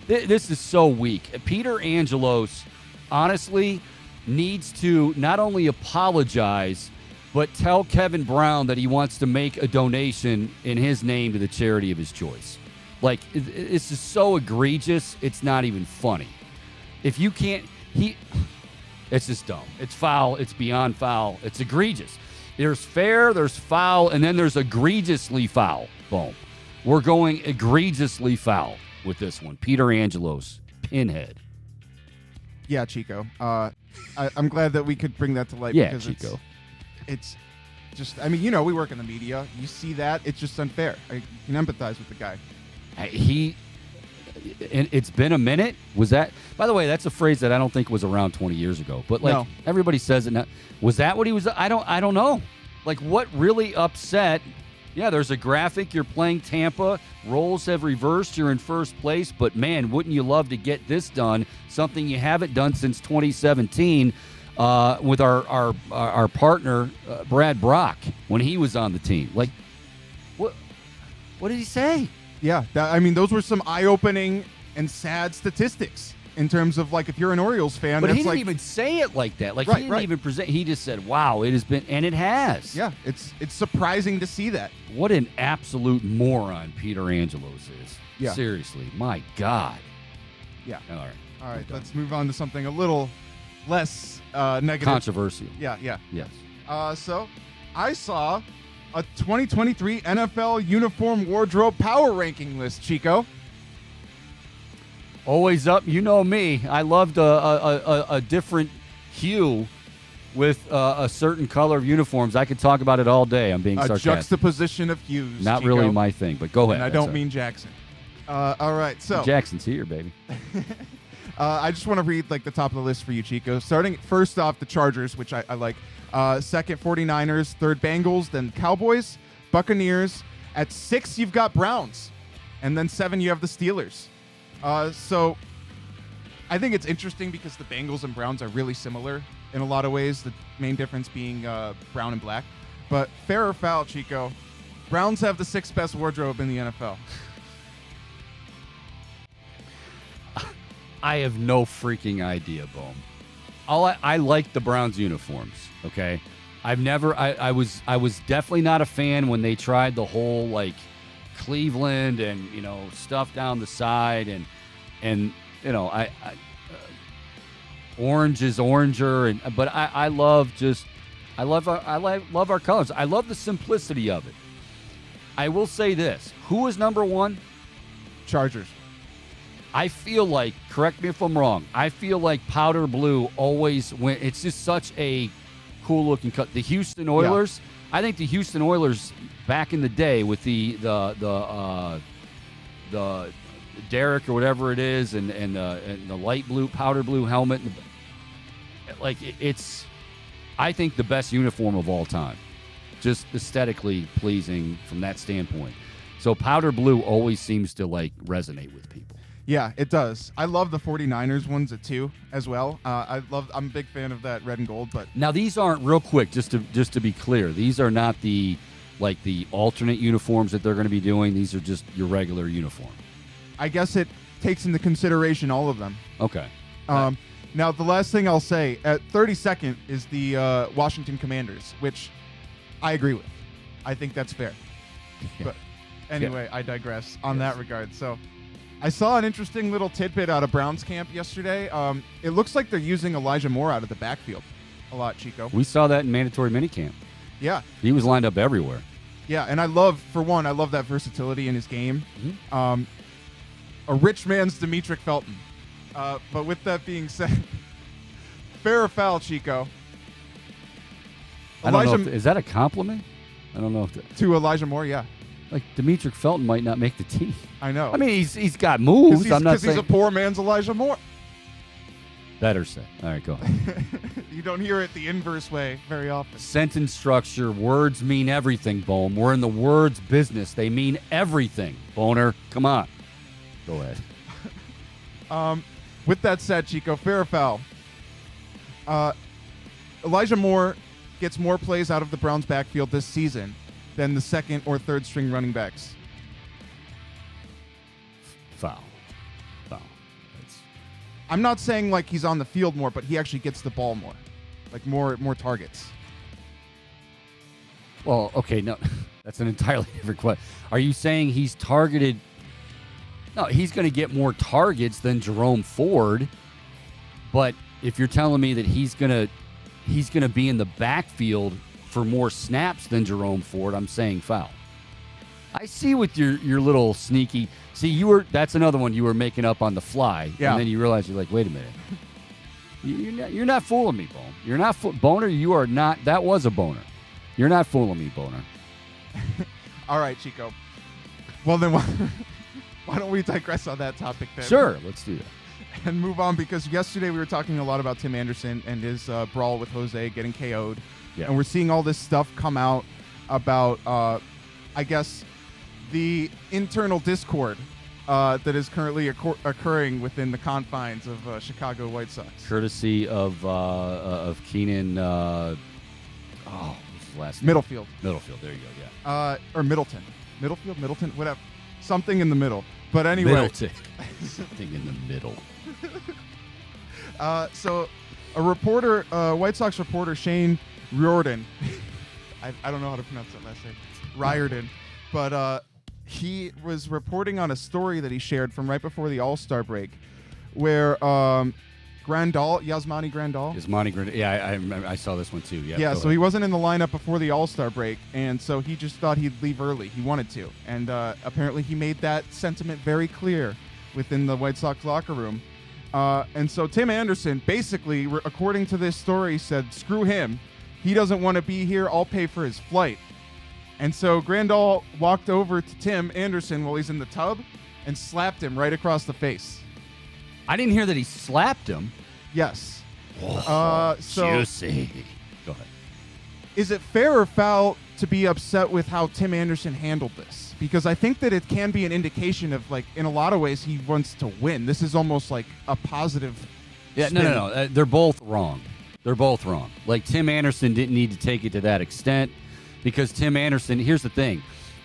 This is so weak. Peter Angelos, honestly, needs to not only apologize, but tell Kevin Brown that he wants to make a donation in his name to the charity of his choice. Like, this is so egregious, it's not even funny. If you can't, it's just dumb. It's foul. It's beyond foul. It's egregious. There's fair, there's foul, and then there's egregiously foul. Boom. We're going egregiously foul with this one. Peter Angelos, pinhead. Yeah, Chico. I'm glad that we could bring that to light. Yeah, because Chico. It's just, I mean, we work in the media. You see that, it's just unfair. I can empathize with the guy. It's been a minute. Was that, by the way, that's a phrase that I don't think was around 20 years ago. But like, No. Everybody says it now. Was that what he was? I don't know. Like, what really upset? Yeah, there's a graphic. You're playing Tampa. Roles have reversed. You're in first place. But man, wouldn't you love to get this done? Something you haven't done since 2017 with our partner Brad Brock when he was on the team. Like, what did he say? Yeah, I mean, those were some eye-opening and sad statistics in terms of, like, if you're an Orioles fan. But that's he didn't like, even say it like that. Like, Right, he didn't right. even present. He just said, wow, it has been, and it has. Yeah, it's surprising to see that. What an absolute moron Peter Angelos is. Yeah. Seriously, my God. Yeah. All right. All right, We're done. let's move on to something a little less negative. Controversial. Yeah. Yes. So I saw a 2023 NFL uniform wardrobe power ranking list, Chico. Always up. You know me. I loved a different hue with a certain color of uniforms. I could talk about it all day. I'm being A sarcastic. juxtaposition of hues. Not Chico. really my thing, but go ahead. And I That's don't all mean Jackson. All right, so right. Jackson's here, baby. I just want to read like the top of the list for you, Chico. Starting first off, the Chargers, which I like. Second, 49ers. Third, Bengals. Then Cowboys, Buccaneers. At 6, you've got Browns. And then 7, you have the Steelers. So I think it's interesting because the Bengals and Browns are really similar in a lot of ways. The main difference being brown and black. But fair or foul, Chico, Browns have the 6th best wardrobe in the NFL. I have no freaking idea, Boom. I like the Browns uniforms, okay? I was definitely not a fan when they tried the whole like Cleveland and, you know, stuff down the side and you know, orange is oranger but I love our colors. I love the simplicity of it. I will say this. Who is number 1? Chargers. I feel like, correct me if I'm wrong, I feel like powder blue always went. It's just such a cool looking cut. The Houston Oilers, I think the Houston Oilers back in the day with the Derrick or whatever it is and the light blue, powder blue helmet, it's I think the best uniform of all time. Just aesthetically pleasing from that standpoint. So powder blue always seems to like resonate with people. Yeah, it does. I love the 49ers ones too as well. I'm a big fan of that red and gold, but Now these aren't real quick. Just to be clear, these are not the alternate uniforms that they're going to be doing. These are just your regular uniform. I guess it takes into consideration all of them. Okay. Now the last thing I'll say at 32nd is the Washington Commanders, which I agree with. I think that's fair. But anyway, I digress on that regard. So I saw an interesting little tidbit out of Browns camp yesterday. It looks like they're using Elijah Moore out of the backfield a lot, Chico. We saw that in mandatory minicamp. Yeah. He was lined up everywhere. Yeah, and I love that versatility in his game. Mm-hmm. A rich man's Demetric Felton. But with that being said, fair or foul, Chico? I don't know is that a compliment? I don't know if to Elijah Moore, yeah. like Demetric Felton might not make the team. I know. I mean, he's got moves. I'm not because saying he's a poor man's Elijah Moore. better say. All right, go ahead. You don't hear it the inverse way very often. Sentence structure, words mean everything, Bohm. We're in the words business. They mean everything, Boner. Come on. Go ahead. With that said, Chico, fair or foul? Elijah Moore gets more plays out of the Browns' backfield this season than the second or third string running backs. Foul. I'm not saying like he's on the field more, but he actually gets the ball more, like more targets. Well, okay, no, that's an entirely different question. Are you saying he's targeted? No, he's going to get more targets than Jerome Ford. But if you're telling me that he's going to be in the backfield for more snaps than Jerome Ford, I'm saying foul. I see with your little sneaky. See, that's another one you were making up on the fly, yeah. And then you realize you're like, wait a minute, you're not fooling me, Bone. You're not Boner. You are not. That was a boner. You're not fooling me, Boner. All right, Chico. Well then, why don't we digress on that topic then? Sure, let's do that and move on, because yesterday we were talking a lot about Tim Anderson and his brawl with Jose getting KO'd, and we're seeing all this stuff come out about, I guess, the internal discord that is currently occurring within the confines of Chicago White Sox. Courtesy of Keenan. What's his last name? Middlefield. There you go. Yeah. Or Middleton. Middleton, whatever. Something in the middle. But anyway. Middleton. Something in the middle. So a reporter, White Sox reporter Shane Riordan, I don't know how to pronounce that last name, Riordan, but he was reporting on a story that he shared from right before the All-Star break, where Yasmani Grandal. Yeah, I saw this one too. Yeah, so he wasn't in the lineup before the All-Star break, and so he just thought he'd leave early. He wanted to, and apparently he made that sentiment very clear within the White Sox locker room. And so Tim Anderson, basically, according to this story, said, screw him. He doesn't want to be here. I'll pay for his flight. And so Grandal walked over to Tim Anderson while he's in the tub and slapped him right across the face. I didn't hear that he slapped him. Yes. So juicy. Go ahead. Is it fair or foul to be upset with how Tim Anderson handled this? Because I think that it can be an indication of, like, in a lot of ways, he wants to win. This is almost like a positive spin. No. They're both wrong. Like, Tim Anderson didn't need to take it to that extent, because Tim Anderson, here's the thing.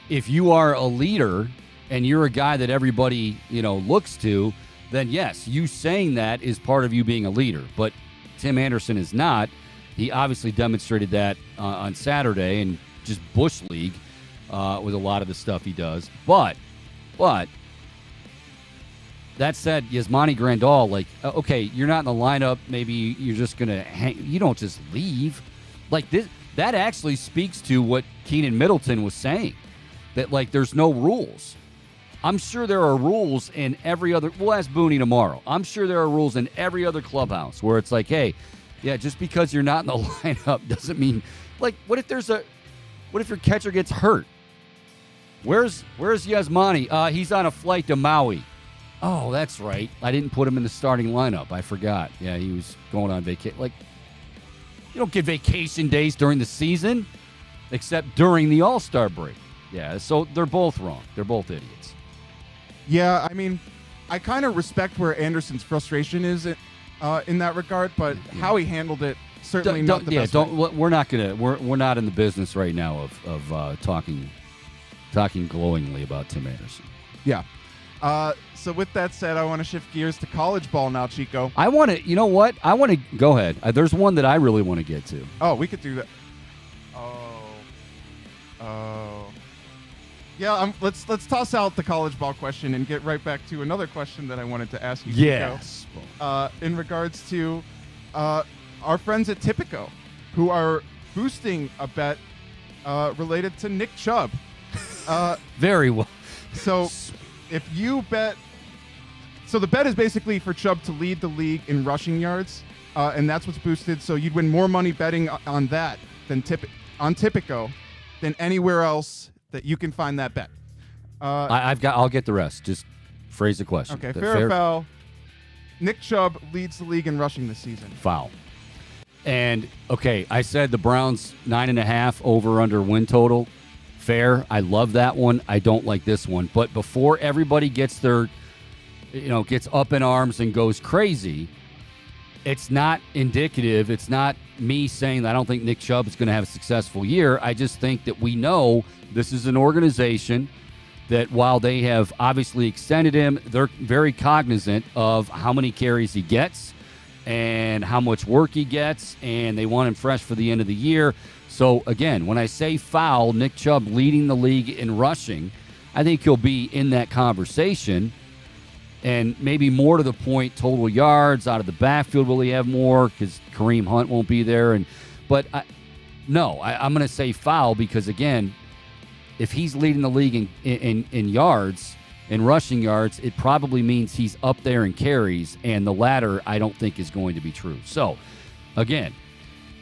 If you are a leader and you're a guy that everybody, looks to, then yes, you saying that is part of you being a leader. But Tim Anderson is not. He obviously demonstrated that on Saturday and just Bush League with a lot of the stuff he does. But that said, Yasmani Grandal, like, okay, you're not in the lineup. Maybe you're just going to hang. You don't just leave. Like, this. That actually speaks to what Keenan Middleton was saying, that, like, there's no rules. I'm sure there are rules in every other – we'll ask Booney tomorrow. I'm sure there are rules in every other clubhouse where it's like, hey, yeah, just because you're not in the lineup doesn't mean – like, what if your catcher gets hurt? Where's Yasmani? He's on a flight to Maui. Oh, that's right. I didn't put him in the starting lineup. I forgot. Yeah, he was going on vacation. Like, you don't get vacation days during the season, except during the All-Star break. Yeah, so they're both wrong. They're both idiots. Yeah, I mean, I kind of respect where Anderson's frustration is in that regard, but how he handled it, certainly not the best way. We're not gonna. We're not in the business right now of talking glowingly about Tim Anderson. Yeah. So with that said, I want to shift gears to college ball now, Chico. I want to. You know what? I want to go ahead. There's one that I really want to get to. Oh, we could do that. Yeah. Let's toss out the college ball question and get right back to another question that I wanted to ask you, yes. Chico. In regards to our friends at Tipico, who are boosting a bet related to Nick Chubb. Very well. So if you bet. So the bet is basically for Chubb to lead the league in rushing yards, and that's what's boosted. So you'd win more money betting on that than on Tipico than anywhere else that you can find that bet. I'll get the rest. Just phrase the question. Okay, fair or foul? Nick Chubb leads the league in rushing this season. Foul. And okay, I said the Browns 9.5 over/under win total. Fair. I love that one. I don't like this one. But before everybody gets up in arms and goes crazy, it's not indicative. It's not me saying that I don't think Nick Chubb is going to have a successful year. I just think that we know this is an organization that while they have obviously extended him, they're very cognizant of how many carries he gets and how much work he gets, and they want him fresh for the end of the year. So, again, when I say foul, Nick Chubb leading the league in rushing, I think he'll be in that conversation. And maybe more to the point, total yards out of the backfield, will he have more because Kareem Hunt won't be there? But I'm going to say foul because, again, if he's leading the league in yards, in rushing yards, it probably means he's up there in carries, and the latter I don't think is going to be true. So, again,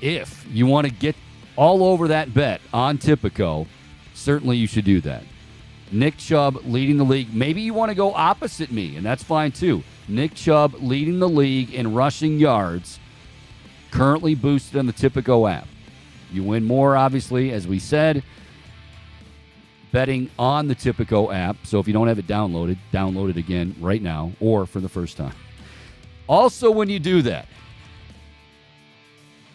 if you want to get all over that bet on Tipico, certainly you should do that. Nick Chubb leading the league. Maybe you want to go opposite me, and that's fine too. Nick Chubb leading the league in rushing yards, currently boosted on the Tipico app. You win more, obviously, as we said, betting on the Tipico app. So if you don't have it downloaded, download it again right now or for the first time. Also, when you do that,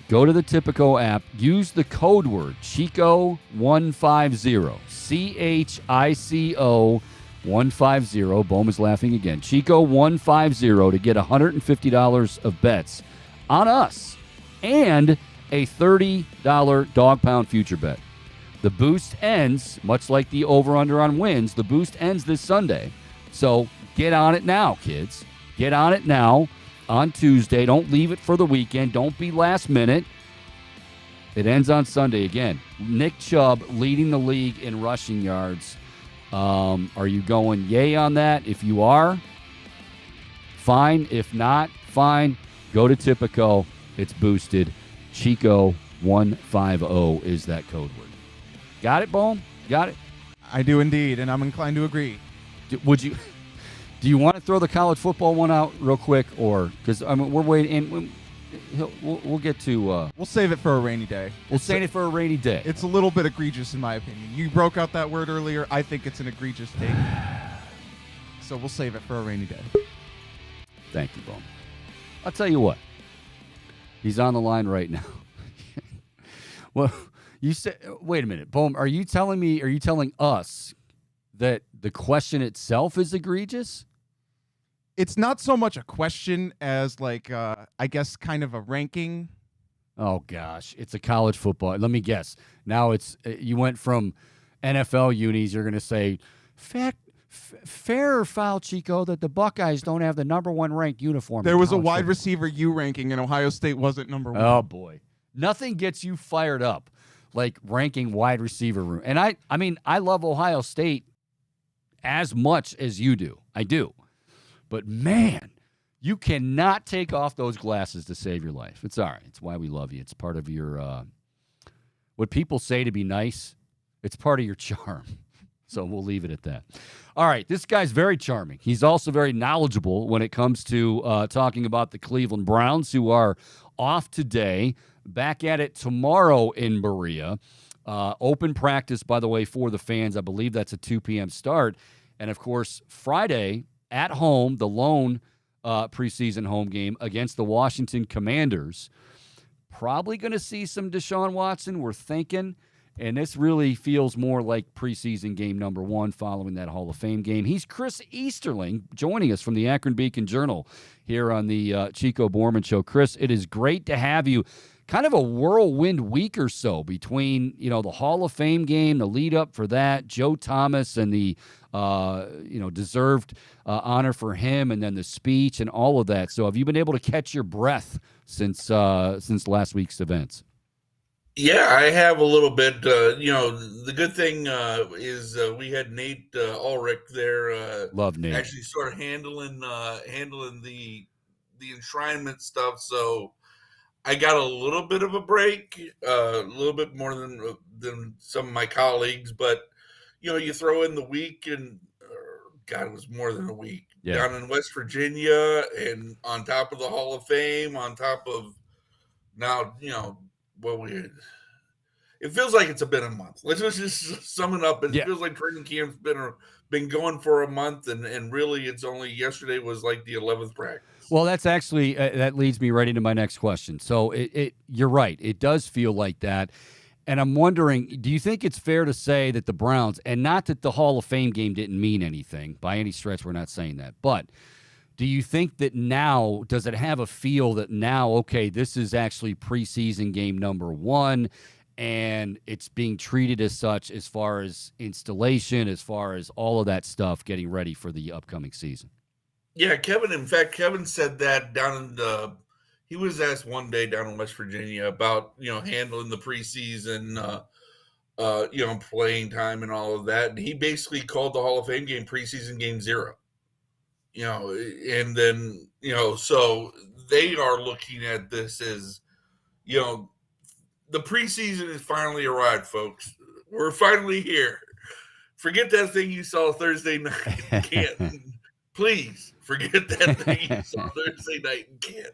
go to the Tipico app, use the code word Chico150, CHICO 150. Bohm is laughing again. Chico 150 to get $150 of bets on us and a $30 dog pound future bet. The boost ends, much like the over-under on wins, the boost ends this Sunday. So get on it now, kids. Get on it now on Tuesday. Don't leave it for the weekend. Don't be last minute. It ends on Sunday again. Nick Chubb leading the league in rushing yards. Are you going yay on that? If you are, fine. If not, fine. Go to Tipico. It's boosted. Chico 150 is that code word. Got it, Bohm? Got it? I do indeed, and I'm inclined to agree. Do you want to throw the college football one out real quick, or because we're waiting? We'll get to. We'll save it for a rainy day. We'll save it for a rainy day. It's a little bit egregious, in my opinion. You broke out that word earlier. I think it's an egregious take. So we'll save it for a rainy day. Thank you, Bohm. I'll tell you what. He's on the line right now. Well, you said, wait a minute, Bohm. Are you telling us that the question itself is egregious? It's not so much a question as I guess kind of a ranking. Oh gosh, it's a college football. Let me guess. Now you went from NFL unis. You're going to say, fair or foul, Chico, that the Buckeyes don't have the number one ranked uniform. There was a wide receiver U ranking, and Ohio State wasn't number one. Oh boy, nothing gets you fired up like ranking wide receiver room. And I mean, I love Ohio State as much as you do. I do. But, man, you cannot take off those glasses to save your life. It's all right. It's why we love you. It's part of your what people say to be nice. It's part of your charm. So we'll leave it at that. All right. This guy's very charming. He's also very knowledgeable when it comes to talking about the Cleveland Browns, who are off today, back at it tomorrow in Berea. Open practice, by the way, for the fans. I believe that's a 2 p.m. start. And, of course, Friday, at home, the lone preseason home game against the Washington Commanders. Probably going to see some Deshaun Watson, we're thinking. And this really feels more like preseason game number one following that Hall of Fame game. He's Chris Easterling joining us from the Akron Beacon Journal here on the Chico Bormann Show. Chris, it is great to have you. Kind of a whirlwind week or so between, the Hall of Fame game, the lead up for that, Joe Thomas and the, deserved honor for him, and then the speech and all of that. So have you been able to catch your breath since last week's events? Yeah, I have a little bit. The good thing is we had Nate Ulrich there. Love Nate. Actually sort of handling the enshrinement stuff. So I got a little bit of a break, a little bit more than some of my colleagues, but you throw in the week, and God, it was more than a week down in West Virginia, and on top of the Hall of Fame, on top of now, it feels like it's been a month. Let's just sum it up. It feels like training camp's been going for a month, and really, it's only yesterday was like the 11th practice. Well, that's actually that leads me right into my next question. So you're right. It does feel like that. And I'm wondering, do you think it's fair to say that the Browns, and not that the Hall of Fame game didn't mean anything by any stretch, we're not saying that, but do you think that now, does it have a feel that now, okay, this is actually preseason game number 1, and it's being treated as such as far as installation, as far as all of that stuff, getting ready for the upcoming season? Yeah, Kevin. In fact, Kevin said that down in the. He was asked one day down in West Virginia about handling the preseason, playing time and all of that, and he basically called the Hall of Fame game preseason game 0. And then so they are looking at this as the preseason has finally arrived, folks. We're finally here. Forget that thing you saw Thursday night in Canton. Please forget that thing you saw Thursday night in Canton.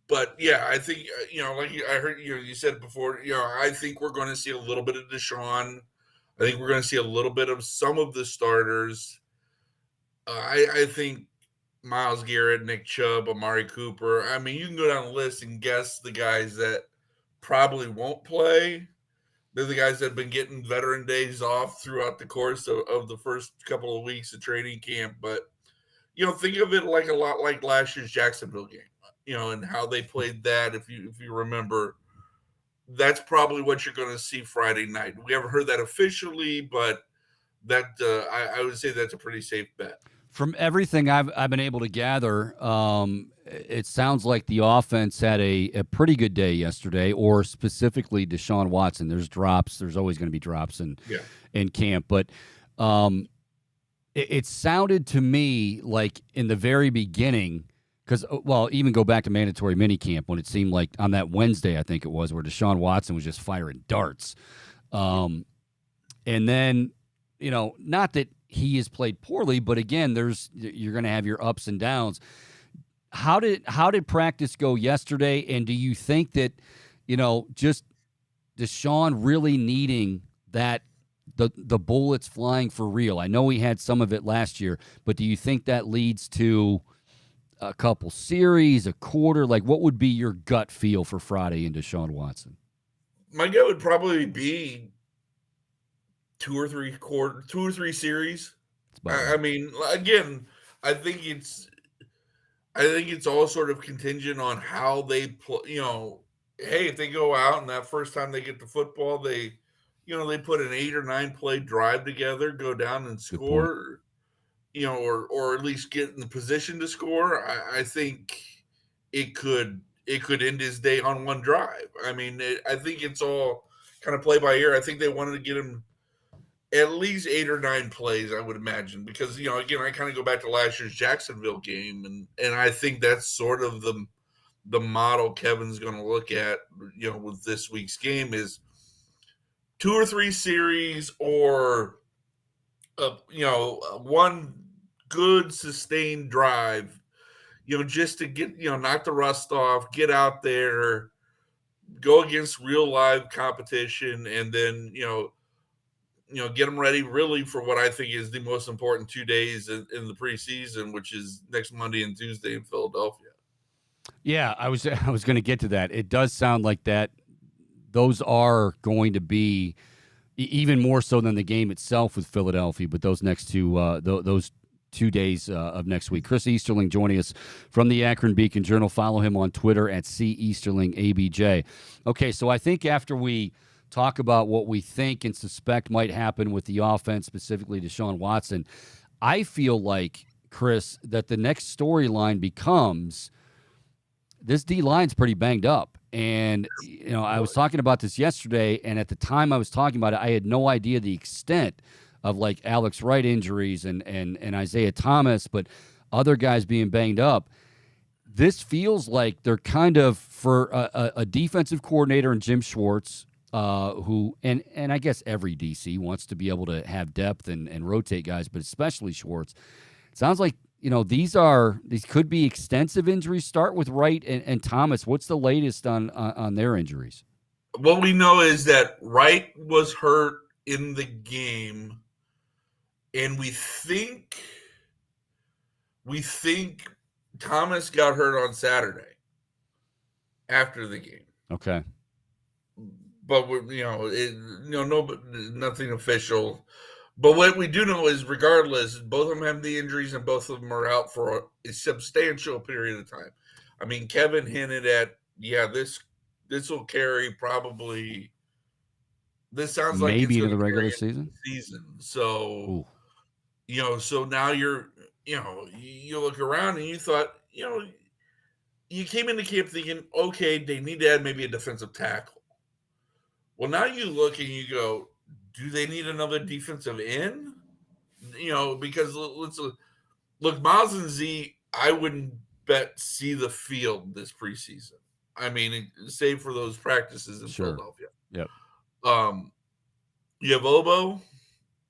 But yeah, I think like I heard you said before. I think we're going to see a little bit of Deshaun. I think we're going to see a little bit of some of the starters. I think Myles Garrett, Nick Chubb, Amari Cooper. I mean, you can go down the list and guess the guys that probably won't play. They're the guys that have been getting veteran days off throughout the course of the first couple of weeks of training camp. But, think of it like a lot like last year's Jacksonville game, and how they played that. If you remember, that's probably what you're going to see Friday night. We haven't heard that officially, but that I would say that's a pretty safe bet. From everything I've been able to gather, it sounds like the offense had a pretty good day yesterday, or specifically Deshaun Watson. There's drops. There's always going to be drops in camp. But it sounded to me like in the very beginning, because, even go back to mandatory minicamp when it seemed like on that Wednesday, I think it was, where Deshaun Watson was just firing darts. And then, not that he has played poorly, but again, you're going to have your ups and downs. How did practice go yesterday? And do you think that, just Deshaun really needing that the bullets flying for real? I know he had some of it last year, but do you think that leads to a couple series, a quarter? Like, what would be your gut feel for Friday in Deshaun Watson? My gut would probably be 2 or 3 series. I mean, again, I think it's all sort of contingent on how they play. Hey, if they go out and that first time they get the football, they put an 8 or 9 play drive together, go down and score, or at least get in the position to score. I think it could end his day on one drive. I mean, I think it's all kind of play by ear. I think they wanted to get him at least 8 or 9 plays, I would imagine, because again, I kind of go back to last year's Jacksonville game, and I think that's sort of the model Kevin's going to look at, with this week's game is 2 or 3 series, or one good sustained drive, just to get knock the rust off, get out there, go against real live competition, and then get them ready really for what I think is the most important 2 days in the preseason, which is next Monday and Tuesday in Philadelphia. Yeah, I was going to get to that. It does sound like that. Those are going to be even more so than the game itself with Philadelphia, but those next those 2 days of next week. Chris Easterling joining us from the Akron Beacon Journal. Follow him on Twitter at @CEasterlingABJ. Okay, so I think after we talk about what we think and suspect might happen with the offense, specifically Deshaun Watson, I feel like, Chris, that the next storyline becomes this D-line's pretty banged up. And, I was talking about this yesterday, and at the time I was talking about it, I had no idea the extent of, like, Alex Wright injuries and Isaiah Thomas, but other guys being banged up. This feels like they're kind of, for a defensive coordinator and Jim Schwartz, who and I guess every DC wants to be able to have depth and rotate guys, but especially Schwartz. It sounds like these could be extensive injuries. Start with Wright and Thomas. What's the latest on their injuries? What we know is that Wright was hurt in the game, and we think We think Thomas got hurt on Saturday after the game. Okay. But nothing official. But what we do know is, regardless, both of them have the injuries and both of them are out for a substantial period of time. I mean, Kevin hinted at, this will carry probably. This sounds like maybe it's into the regular carry season. So, so now you look around and you thought, you came into camp thinking, okay, they need to add maybe a defensive tackle. Well, now you look and you go, do they need another defensive end? Because let's look, Miles and Z, I wouldn't bet see the field this preseason. I mean, save for those practices in Philadelphia. Yep. You have Obo,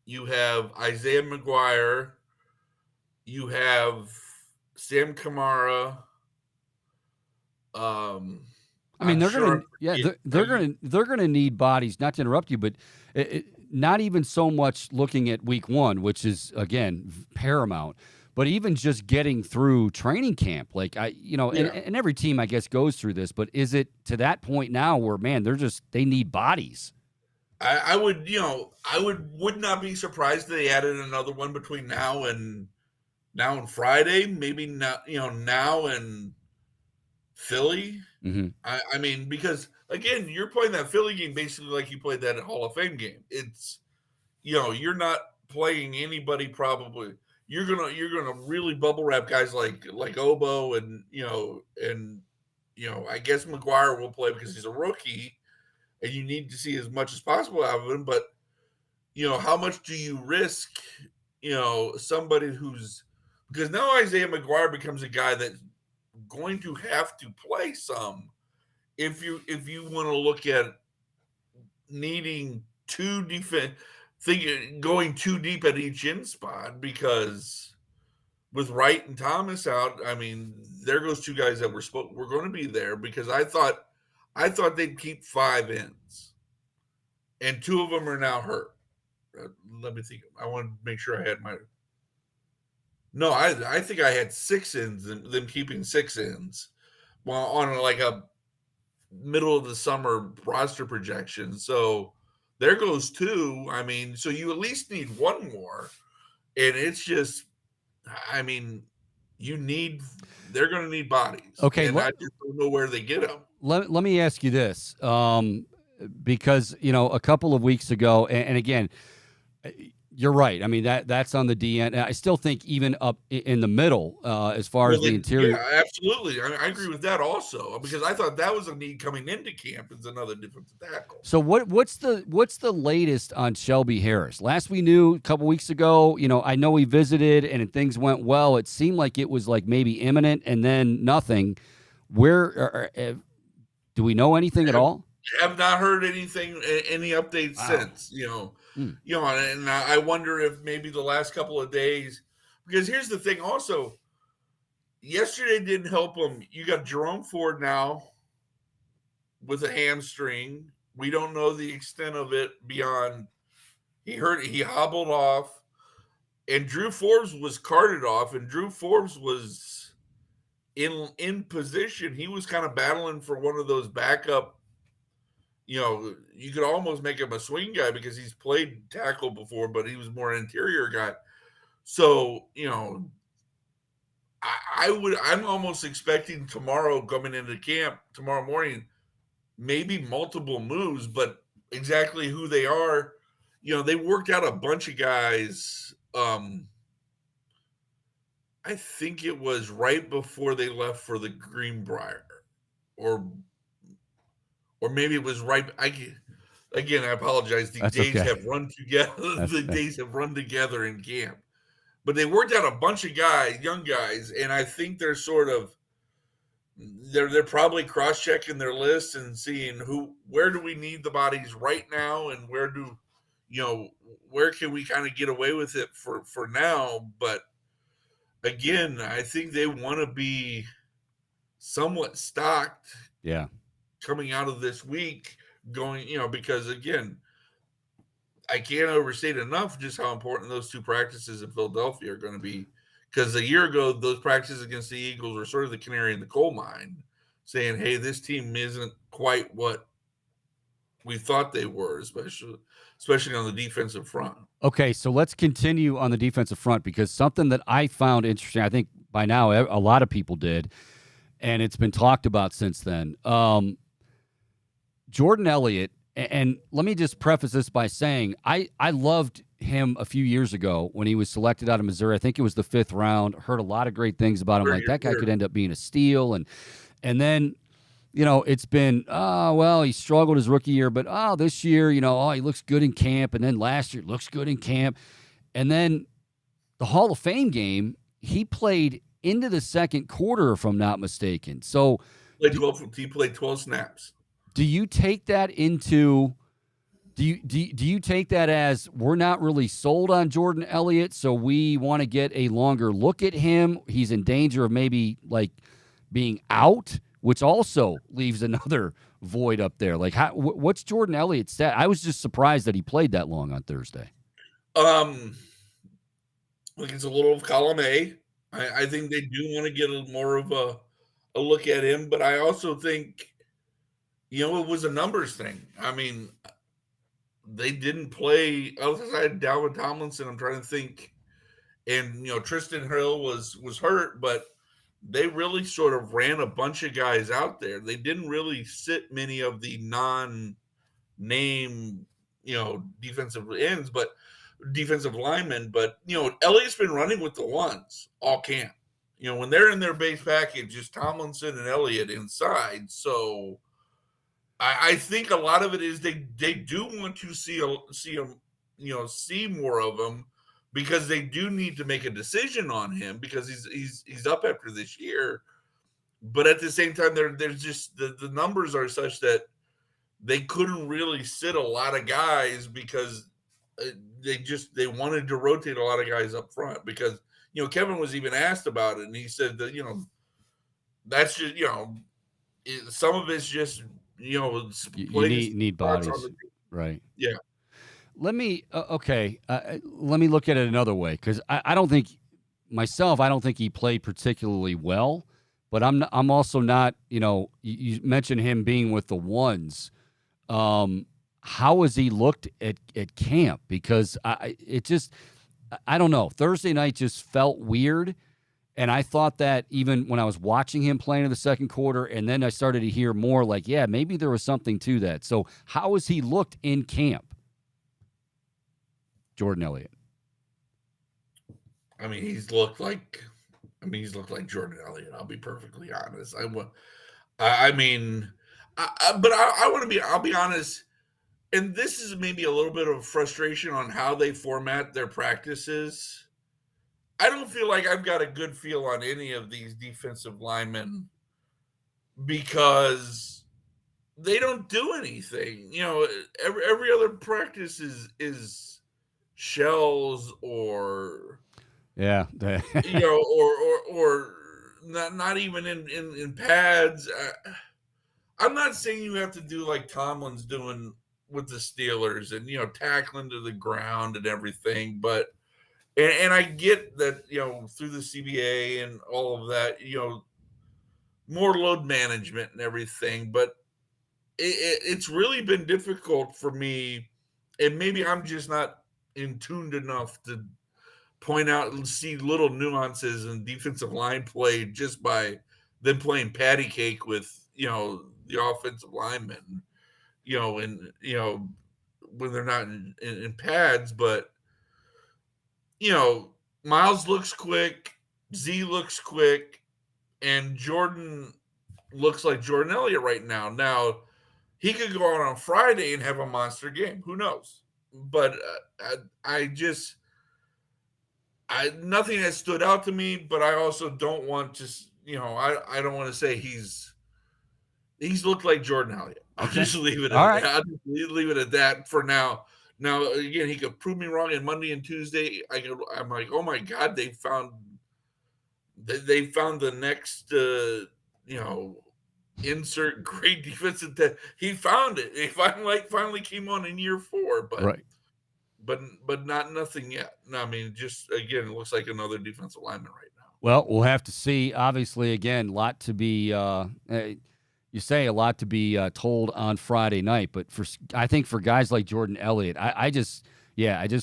you have Isaiah McGuire, you have Sam Kamara. I mean, they're gonna need bodies. Not to interrupt you, but not even so much looking at week one, which is again paramount, but even just getting through training camp. Like and every team I guess goes through this, but is it to that point now where they need bodies? I would not be surprised if they added another one between now and Friday. Maybe not, now and Philly. Mm-hmm. I mean, because again, you're playing that Philly game basically like you played that Hall of Fame game. It's, you're not playing anybody. Probably you're gonna really bubble wrap guys like Obo and I guess McGuire will play because he's a rookie, and you need to see as much as possible out of him. But how much do you risk? Somebody because now Isaiah McGuire becomes a guy that's going to have to play some if you want to look at needing going too deep at each end spot, because with Wright and Thomas out, I mean, there goes two guys that were going to be there, because I thought they'd keep 5 ends, and 2 of them are now hurt. Let me think. I want to make sure I had my. No, I think I had 6 ends, and them keeping 6 ends, well, on like a middle of the summer roster projection. So there goes 2. I mean, so you at least need 1 more, and it's just, I mean, they're going to need bodies. Okay, and I just don't know where they get them. Let me ask you this, because a couple of weeks ago, and again, you're right. I mean, that's on the DN. I still think even up in the middle, as far as the interior. Yeah, absolutely. I agree with that also, because I thought that was a need coming into camp as another defensive tackle. So what's the latest on Shelby Harris? Last we knew a couple weeks ago, I know he visited and things went well. It seemed like it was like maybe imminent, and then nothing. Where do we know anything at all? Have not heard anything, any updates since. And I wonder if maybe the last couple of days, because here's the thing also, yesterday didn't help him. You got Jerome Ford now with a hamstring. We don't know the extent of it beyond he hobbled off, and Drew Forbes was carted off, and Drew Forbes was in position. He was kind of battling for one of those backup. You could almost make him a swing guy because he's played tackle before, but he was more an interior guy. So, I'm almost expecting coming into camp tomorrow morning, maybe multiple moves, but exactly who they are, they worked out a bunch of guys. I think it was right before they left for the Greenbrier, or maybe it was right. I apologize. The days have run together. Days have run together in camp, but they worked out a bunch of guys, young guys, and I think they're they're probably cross-checking their list and seeing where do we need the bodies right now, and where can we kind of get away with it for now. But again, I think they want to be somewhat stocked. Yeah. Coming out of this week, because again, I can't overstate enough just how important those 2 practices in Philadelphia are going to be, Because a year ago, those practices against the Eagles were sort of the canary in the coal mine, saying, hey, this team isn't quite what we thought they were, especially on the defensive front. Okay, so let's continue on the defensive front, because something that I found interesting, I think by now a lot of people did, and it's been talked about since then. Jordan Elliott, and let me just preface this by saying I loved him a few years ago when he was selected out of Missouri. I think it was the 5th round. Heard a lot of great things about him. Like, that guy could end up being a steal. And then, it's been, he struggled his rookie year, but this year, he looks good in camp. And then last year, looks good in camp. And then the Hall of Fame game, he played into the second quarter, if I'm not mistaken. So he played 12 snaps. Do you take that into do you take that as we're not really sold on Jordan Elliott, so we want to get a longer look at him? He's in danger of maybe like being out, which also leaves another void up there. Like, what's Jordan Elliott's stat? I was just surprised that he played that long on Thursday. Look, it's a little of column A. I think they do want to get more of a look at him, but I also think, it was a numbers thing. I mean, they didn't play outside Dalvin Tomlinson. I'm trying to think, and Tristan Hill was hurt, but they really sort of ran a bunch of guys out there. They didn't really sit many of the non-name, defensive ends, but defensive linemen. But Elliott's been running with the ones all camp. When they're in their base package, just Tomlinson and Elliott inside. So I think a lot of it is they do want to see more of him, because they do need to make a decision on him, because he's up after this year. But at the same time, there's just the numbers are such that they couldn't really sit a lot of guys, because they wanted to rotate a lot of guys up front, because Kevin was even asked about it, and he said that that's just some of it's just you need bodies, right? Yeah. Let me let me look at it another way, because I don't think he played particularly well, but I'm also not, you mentioned him being with the ones. How has he looked at camp? Because I don't know. Thursday night just felt weird. And I thought that even when I was watching him playing in the second quarter, and then I started to hear more like, yeah, maybe there was something to that. So how has he looked in camp, Jordan Elliott? I mean, he's looked like Jordan Elliott. I'll be perfectly honest. I'll be honest. And this is maybe a little bit of frustration on how they format their practices. I don't feel like I've got a good feel on any of these defensive linemen, because they don't do anything. Every other practice is shells or or not even in pads. I'm not saying you have to do like Tomlin's doing with the Steelers and tackling to the ground and everything, but and I get that through the CBA and all of that, more load management and everything, but it's really been difficult for me, and maybe I'm just not in tuned enough to point out and see little nuances in defensive line play just by them playing patty cake with the offensive linemen, and when they're not in pads. But Miles looks quick, Z looks quick, and Jordan looks like Jordan Elliott right now. Now, he could go out on Friday and have a monster game. Who knows? But nothing has stood out to me, but I also don't want to, I don't want to say he's looked like Jordan Elliott. I'll just leave it at that. I'll just leave it at that for now. Now, again, he could prove me wrong on Monday and Tuesday. I'm like, oh my God, they found the next, insert great defensive. He found it. He finally came on in year 4, but right. but nothing yet. No, I mean, just again, it looks like another defensive lineman right now. Well, we'll have to see. Obviously, again, lot to be. You say a lot to be told on Friday night, but I think for guys like Jordan Elliott, I just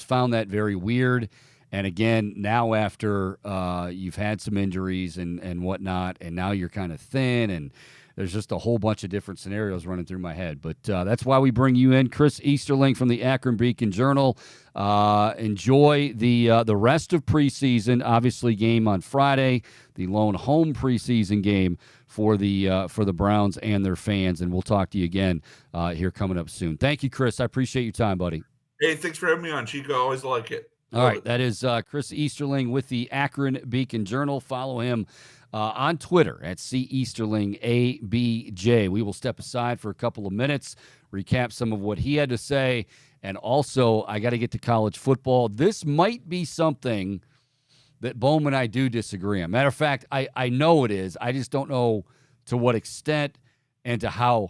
found that very weird. And again, now after you've had some injuries and whatnot, and now you're kind of thin, and there's just a whole bunch of different scenarios running through my head. But that's why we bring you in, Chris Easterling from the Akron Beacon-Journal. Enjoy the rest of preseason. Obviously, game on Friday, the lone home preseason game for the Browns and their fans. And we'll talk to you again here coming up soon. Thank you, Chris. I appreciate your time, buddy. Hey, thanks for having me on, Chico. I always like it. All right, that is Chris Easterling with the Akron Beacon-Journal. Follow him on Twitter at CEasterlingABJ. We will step aside for a couple of minutes, recap some of what he had to say, and also I got to get to college football. This might be something that Bowman and I do disagree on. Matter of fact, I know it is. I just don't know to what extent and to how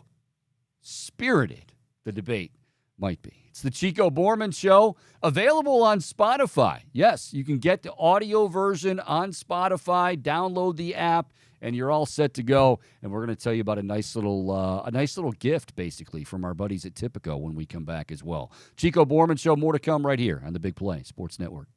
spirited the debate might be. It's the Chico Bormann Show, available on Spotify. Yes, you can get the audio version on Spotify, download the app, and you're all set to go. And we're going to tell you about a nice little gift, basically, from our buddies at Tipico when we come back as well. Chico Bormann Show, more to come right here on the Big Play Sports Network.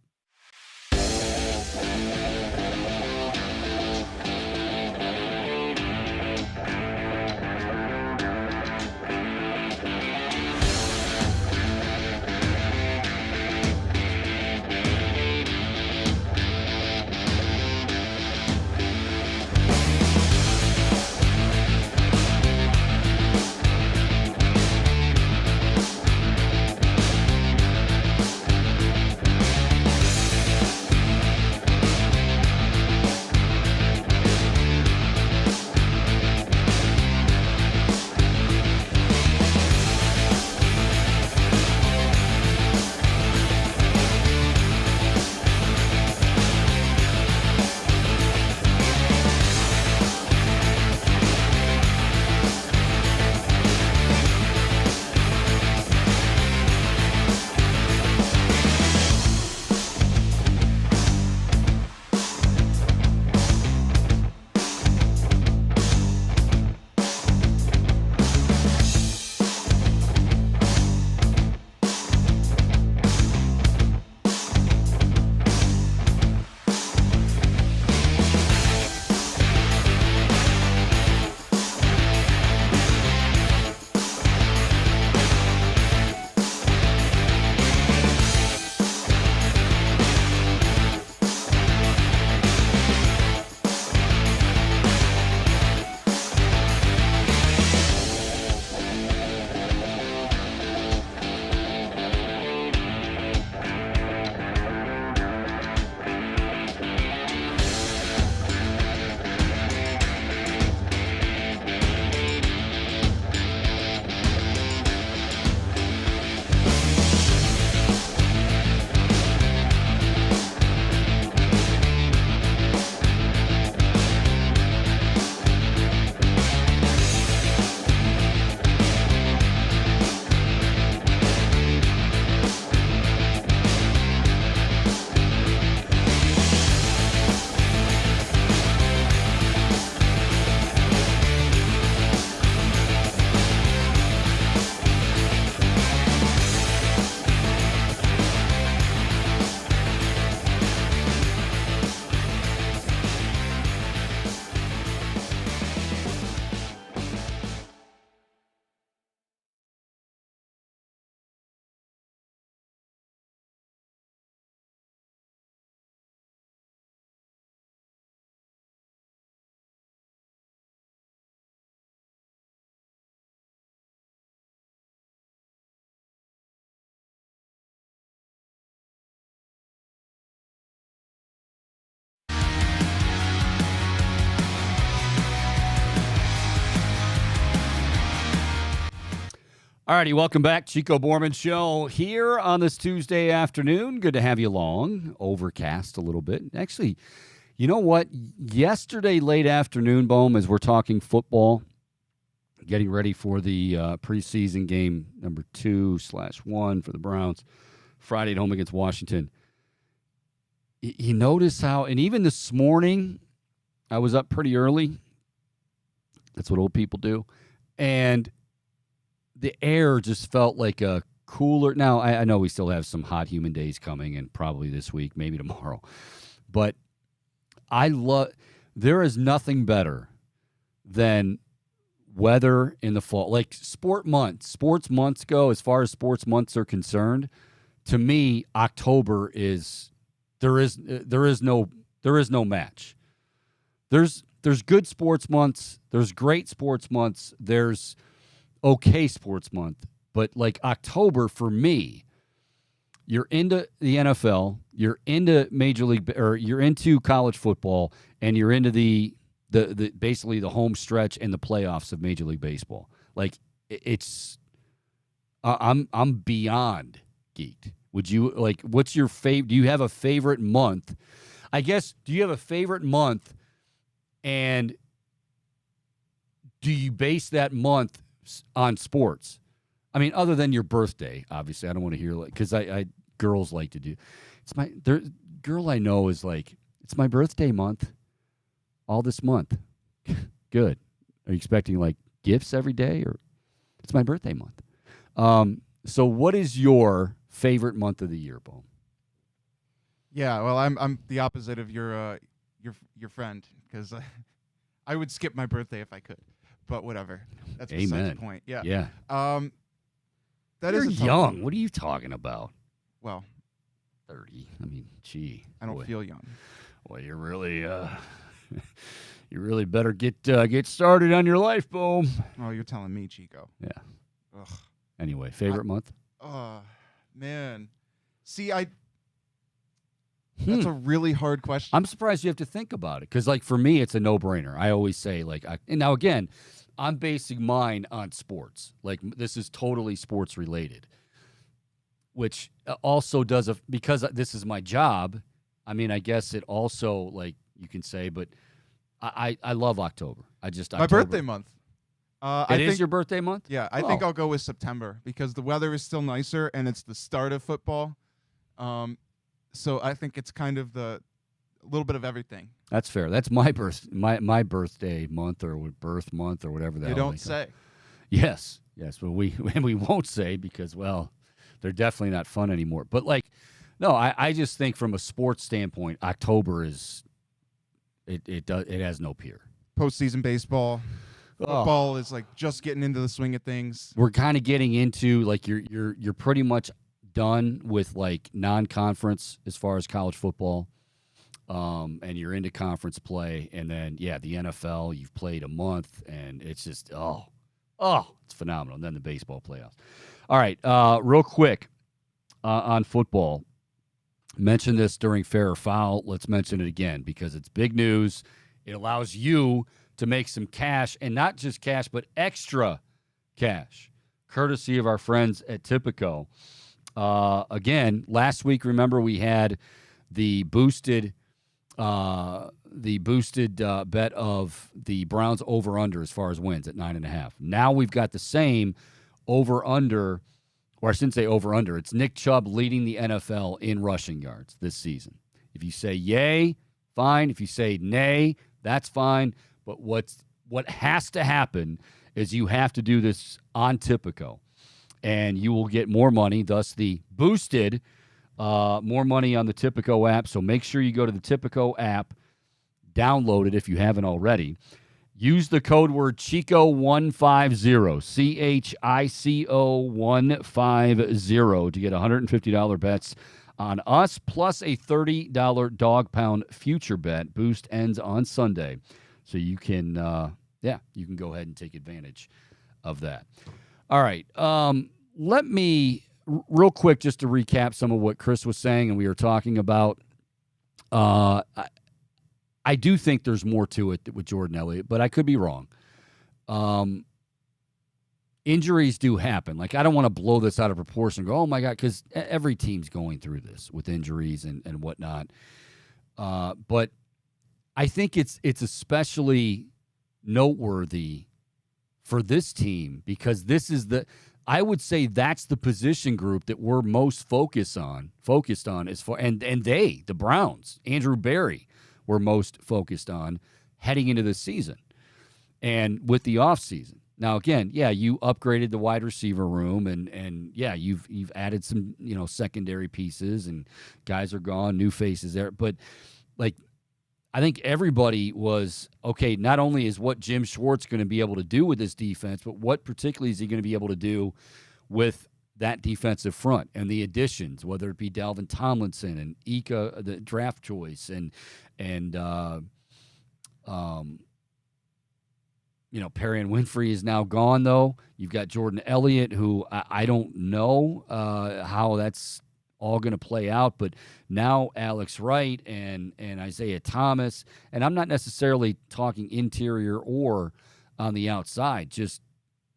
All righty, welcome back. Chico Bormann Show here on this Tuesday afternoon. Good to have you along. Overcast a little bit. Actually, you know what? Yesterday late afternoon, Bohm, as we're talking football, getting ready for the preseason game number 2/1 for the Browns Friday at home against Washington. You notice how, and even this morning, I was up pretty early. That's what old people do. And the air just felt like a cooler. Now, I know we still have some hot, humid days coming, and probably this week, maybe tomorrow. But there is nothing better than weather in the fall. Like sports months go, as far as sports months are concerned, to me, October is there is no match. There's good sports months, there's great sports months, there's okay sports month, but like October for me, you're into the NFL, you're into Major League, or you're into college football, and you're into the basically the home stretch and the playoffs of Major League Baseball. Like I'm beyond geeked. Would you like? What's your favorite? Do you have a favorite month? I guess. Do you have a favorite month? And do you base that month on sports? I mean, other than your birthday, obviously. I don't want to hear because I girls like to do. Girl I know is like, it's my birthday month. All this month. Good. Are you expecting like gifts every day, or it's my birthday month? So what is your favorite month of the year, Bo? Yeah, well, I'm the opposite of your friend, because I would skip my birthday if I could, but whatever. That's besides the point. Yeah. Yeah. That You're is a tough young. one. What are you talking about? Well, 30. I mean, gee. I don't feel young. Well, you're really you really better get started on your life, Boom. Oh, you're telling me, Chico. Yeah. Ugh. Anyway, favorite month? Oh, man. See, that's a really hard question. I'm surprised you have to think about it, because, like, for me, it's a no-brainer. I always say, like, and now again, I'm basing mine on sports. Like, this is totally sports related, which also does because this is my job. I mean, I guess it also, like, you can say, but I love October. My birthday month. It is your birthday month? Yeah, I think I'll go with September, because the weather is still nicer and it's the start of football. So I think it's kind of a little bit of everything. That's fair. That's my birthday month, or birth month, or whatever that. You don't say. Yes, but we won't say, because, well, they're definitely not fun anymore. But, like, no, I just think from a sports standpoint, October is it has no peer. Postseason baseball. Football is like just getting into the swing of things. We're kind of getting into, like, you're pretty much done with, like, non-conference as far as college football, and you're into conference play, and then the NFL, you've played a month, and it's just it's phenomenal. And then the baseball playoffs. All right, real quick on football. Mentioned this during Fair or Foul. Let's mention it again, because it's big news. It allows you to make some cash, and not just cash, but extra cash, courtesy of our friends at Tipico. Again, last week, remember, we had the boosted bet of the Browns over-under as far as wins at 9.5. Now we've got the same over-under, or I shouldn't say over-under. It's Nick Chubb leading the NFL in rushing yards this season. If you say yay, fine. If you say nay, that's fine. But what has to happen is you have to do this on Tipico, and you will get more money, thus the boosted more money on the Tipico app. So make sure you go to the Tipico app, download it if you haven't already. Use the code word Chico150, CHICO150, to get $150 bets on us, plus a $30 dog pound future bet. Boost ends on Sunday. So you can, you can go ahead and take advantage of that. All right. Let me, real quick, just to recap some of what Chris was saying and we were talking about. I do think there's more to it with Jordan Elliott, but I could be wrong. Injuries do happen. Like, I don't want to blow this out of proportion and go, oh, my God, because every team's going through this with injuries and whatnot. But I think it's especially noteworthy for this team, because this is I would say that's the position group that we're most focused on as far, and the Browns, Andrew Berry, were most focused on heading into this season and with the offseason. Now, again, yeah, you upgraded the wide receiver room, and yeah, you've added some, secondary pieces, and guys are gone, new faces there. But, like, I think everybody was, okay, not only is what Jim Schwartz going to be able to do with this defense, but what particularly is he going to be able to do with that defensive front and the additions, whether it be Dalvin Tomlinson and Ika, the draft choice, and Perrion Winfrey is now gone, though. You've got Jordan Elliott, who I don't know how that's all going to play out, but now Alex Wright and Isaiah Thomas, and I'm not necessarily talking interior or on the outside, just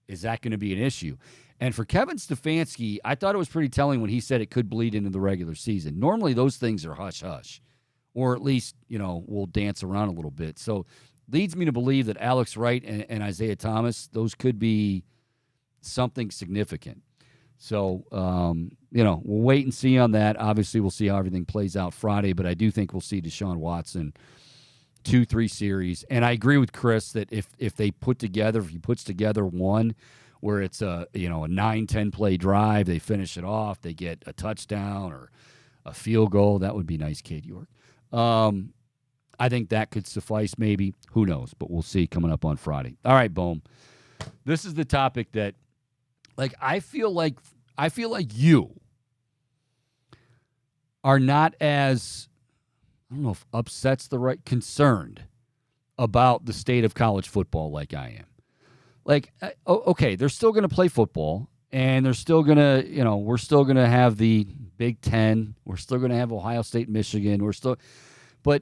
is that going to be an issue? And for Kevin Stefanski, I thought it was pretty telling when he said it could bleed into the regular season. Normally those things are hush-hush, or at least, we'll dance around a little bit. So leads me to believe that Alex Wright and Isaiah Thomas, those could be something significant. So, we'll wait and see on that. Obviously, we'll see how everything plays out Friday, but I do think we'll see Deshaun Watson 2-3 series. And I agree with Chris that if he puts together one where it's a 9-10 play drive, they finish it off, they get a touchdown or a field goal, that would be nice, Cade York. I think that could suffice maybe. Who knows? But we'll see coming up on Friday. All right, boom. This is the topic that, I feel like you are not as, I don't know if upset's the right, concerned about the state of college football like I am. Okay, they're still going to play football, and they're still going to, we're still going to have the Big Ten. We're still going to have Ohio State, Michigan. But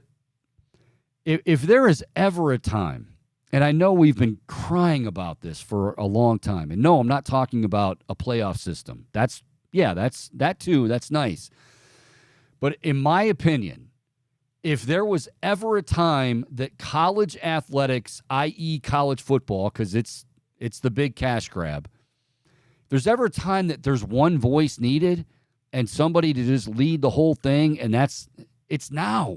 if there is ever a time, and I know we've been crying about this for a long time. And no, I'm not talking about a playoff system. That's that too. That's nice. But in my opinion, if there was ever a time that college athletics, i.e. college football, because it's the big cash grab, if there's ever a time that there's one voice needed and somebody to just lead the whole thing, and it's now.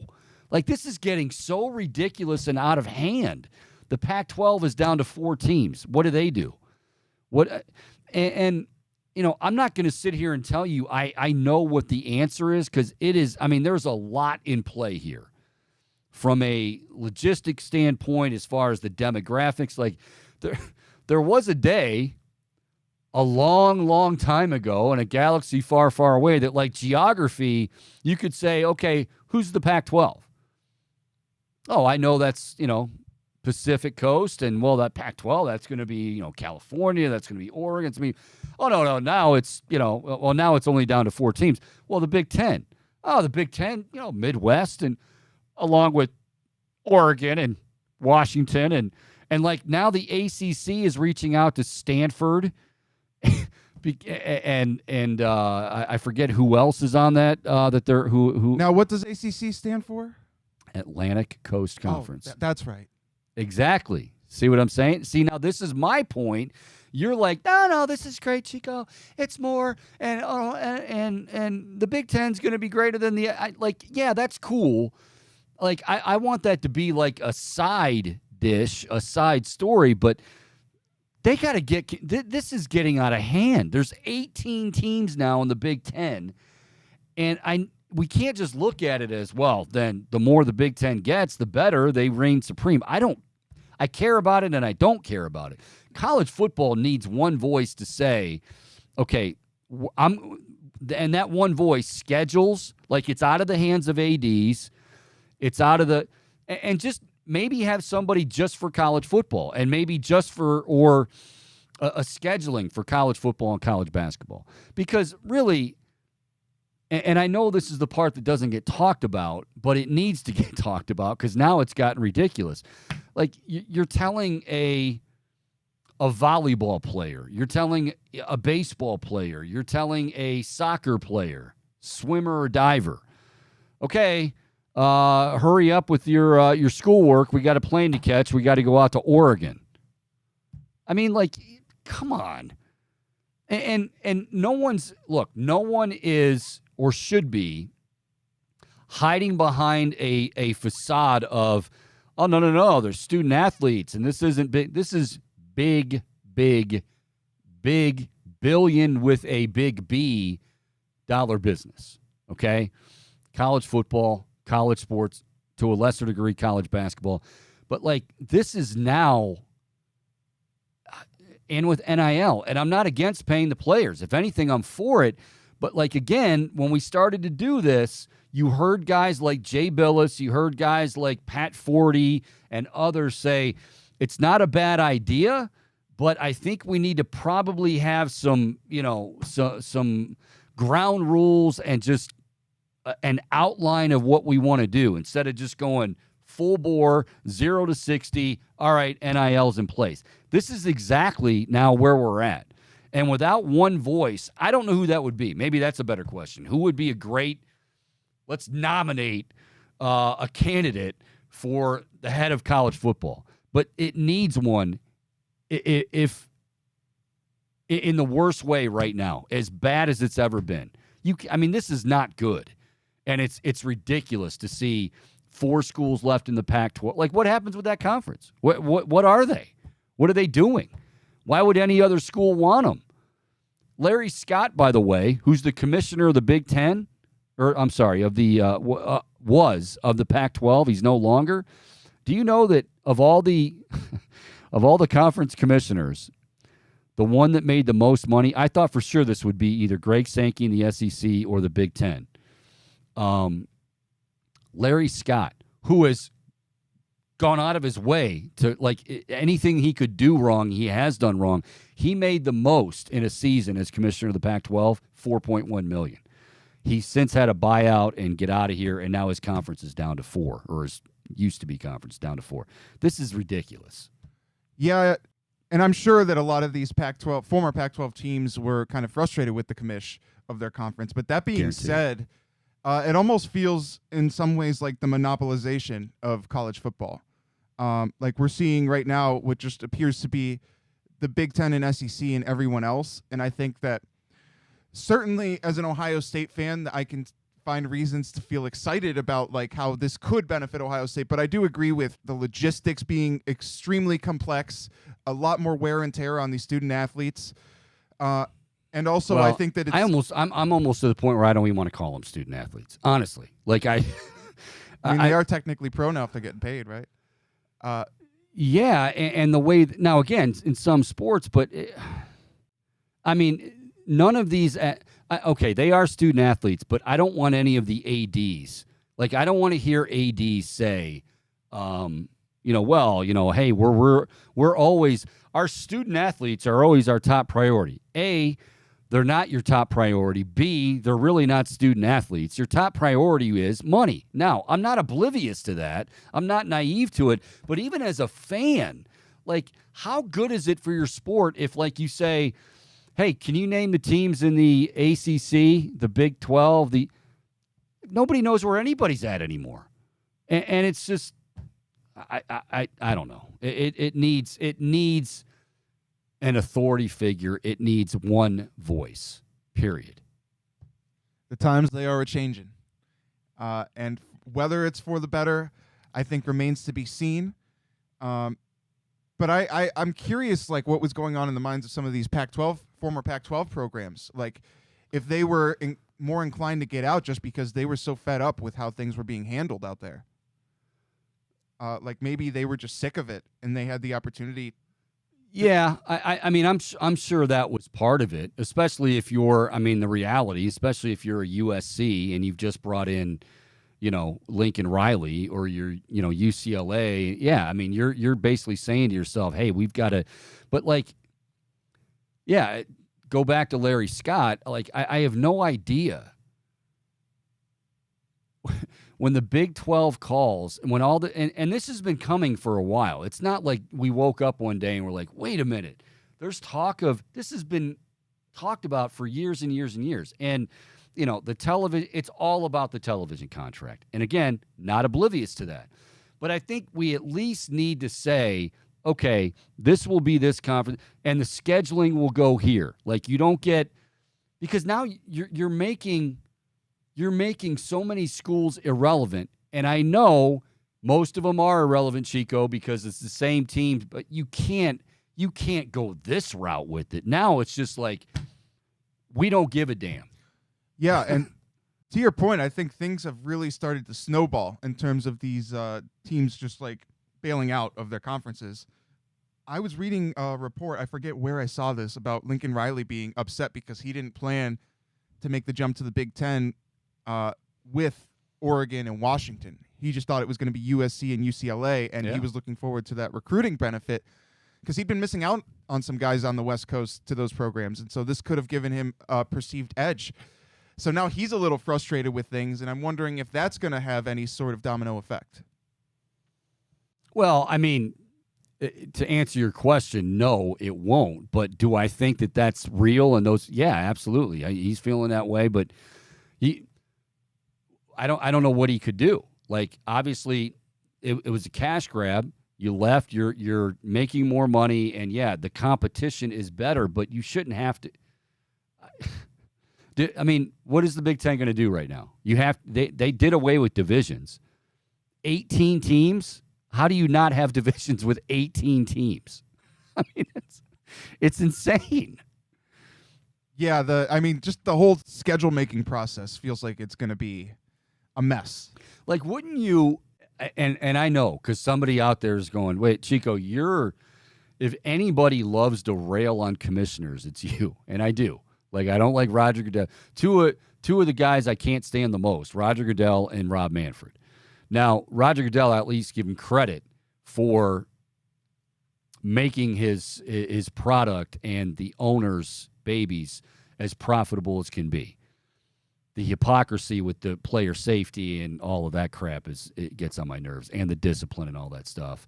This is getting so ridiculous and out of hand. The Pac-12 is down to 4 teams. What do they do? I'm not going to sit here and tell you I know what the answer is, because it is, there's a lot in play here from a logistic standpoint as far as the demographics. There was a day a long, long time ago in a galaxy far, far away that, geography, you could say, okay, who's the Pac-12? Oh, I know that's, Pacific Coast, and that Pac-12, that's going to be, California, that's going to be Oregon. It's going to be, no, now it's, now it's only down to 4 teams. Well, the Big Ten. Oh, the Big Ten, Midwest, and along with Oregon and Washington, and now the ACC is reaching out to Stanford, and I forget who else is on that. Who now? What does ACC stand for? Atlantic Coast Conference. Oh, that's right. Exactly. See what I'm saying? See, now this is my point. You're like, no, this is great, Chico. It's more, and the Big Ten's going to be greater than yeah, that's cool. I want that to be like a side dish, a side story, but they got to get, this is getting out of hand. There's 18 teams now in the Big Ten, and we can't just look at it as, well, then the more the Big Ten gets, the better they reign supreme. I care about it and I don't care about it. College football needs one voice to say, okay, and that one voice schedules, it's out of the hands of ADs, it's out of and just maybe have somebody just for college football, and maybe just for, or a scheduling for college football and college basketball. Because really, and I know this is the part that doesn't get talked about, but it needs to get talked about, because now it's gotten ridiculous. You're telling a volleyball player, you're telling a baseball player, you're telling a soccer player, swimmer or diver, okay, hurry up with your schoolwork. We got a plane to catch. We got to go out to Oregon. I mean, like, come on. And no one is or should be hiding behind a facade of, oh, no, they're student athletes, and this isn't big. This is big billion with a big B dollar business, okay? College football, college sports, to a lesser degree, college basketball. But, like, this is now, and with NIL, and I'm not against paying the players. If anything, I'm for it. But, like, again, when we started to do this, you heard guys like Jay Billis, you heard guys like Pat Forty and others say, it's not a bad idea, but I think we need to probably have some, some ground rules and just an outline of what we want to do instead of just going full bore, 0 to 60. All right, NIL's in place. This is exactly now where we're at. And without one voice, I don't know who that would be. Maybe that's a better question. Who would be a great, let's nominate a candidate for the head of college football. But it needs one if in the worst way right now, as bad as it's ever been. This is not good. And it's ridiculous to see 4 schools left in the Pac-12. Like, what happens with that conference? What are they? What are they doing? Why would any other school want them? Larry Scott, by the way, who's the commissioner of the Big Ten, of the Pac-12, he's no longer. Do you know that of all the conference commissioners, the one that made the most money, I thought for sure this would be either Greg Sankey in the SEC or the Big Ten. Larry Scott, who has gone out of his way to, like, anything he could do wrong, he has done wrong. He made the most in a season as commissioner of the Pac-12, $4.1 million. He's since had a buyout and get out of here, and now his conference is down to 4, or his used to be conference down to 4. This is ridiculous. Yeah, and I'm sure that a lot of these former Pac-12 teams were kind of frustrated with the commish of their conference. But that being said, it almost feels in some ways like the monopolization of college football. Like we're seeing right now what just appears to be the Big Ten and SEC and everyone else. And I think that certainly as an Ohio State fan, I can find reasons to feel excited about like how this could benefit Ohio State. But I do agree with the logistics being extremely complex, a lot more wear and tear on these student athletes. And also, I think that it's... I'm almost to the point where I don't even want to call them student athletes, honestly. Like I mean, they are technically pro now if they're getting paid, right? Yeah, and the way now again in some sports, but none of these. Okay, they are student athletes, but I don't want any of the ADs. Like I don't want to hear ADs say, hey, we're always, our student athletes are always our top priority. A, they're not your top priority. B, they're really not student athletes. Your top priority is money. Now, I'm not oblivious to that. I'm not naive to it. But even as a fan, like, how good is it for your sport if, like, you say, hey, can you name the teams in the ACC, the Big 12? Nobody knows where anybody's at anymore. And it's just, I don't know. It needs an authority figure. It needs one voice, period. The times, they are a-changing. And whether it's for the better, I think remains to be seen. But I'm curious, like, what was going on in the minds of some of these former Pac-12 programs. Like, if they were more inclined to get out just because they were so fed up with how things were being handled out there. Like, maybe they were just sick of it and they had the opportunity. Yeah, I'm sure that was part of it, especially if you're, the reality, especially if you're a USC and you've just brought in, Lincoln Riley or you're, UCLA. Yeah, you're basically saying to yourself, hey, we've got to, but like, yeah, go back to Larry Scott. Like, I have no idea when the Big 12 calls, when all the and this has been coming for a while. It's not like we woke up one day and we're like, wait a minute. There's talk of this has been talked about for years and years and years. And the television, it's all about the television contract. And again, not oblivious to that. But I think we at least need to say okay, this will be this conference, and the scheduling will go here. Like, you don't get, because now you're making so many schools irrelevant, and I know most of them are irrelevant, Chico, because it's the same teams, but you can't go this route with it. Now it's just like, we don't give a damn. Yeah, and to your point, I think things have really started to snowball in terms of these teams just like bailing out of their conferences. I was reading a report, I forget where I saw this, about Lincoln Riley being upset because he didn't plan to make the jump to the Big Ten with Oregon and Washington. He just thought it was going to be USC and UCLA, and he was looking forward to that recruiting benefit because he'd been missing out on some guys on the West Coast to those programs, and so this could have given him a perceived edge. So now he's a little frustrated with things, and I'm wondering if that's going to have any sort of domino effect. Well, I mean, to answer your question, no, it won't. But do I think that that's real? And those, yeah, absolutely. He's feeling that way, but I don't know what he could do. Like, obviously, it was a cash grab. You left. You're making more money, and yeah, the competition is better. But you shouldn't have to. I mean, what is the Big Ten going to do right now? They did away with divisions. 18 teams. How do you not have divisions with 18 teams? I mean, it's insane. Yeah, just the whole schedule making process feels like it's going to be a mess. Like, wouldn't you? And I know, because somebody out there is going, wait, Chico, if anybody loves to rail on commissioners, it's you, and I do. Like, I don't like Roger Goodell. Two of the guys I can't stand the most, Roger Goodell and Rob Manfred. Now, Roger Goodell, at least give him credit for making his product and the owner's babies as profitable as can be. The hypocrisy with the player safety and all of that crap it gets on my nerves, and the discipline and all that stuff.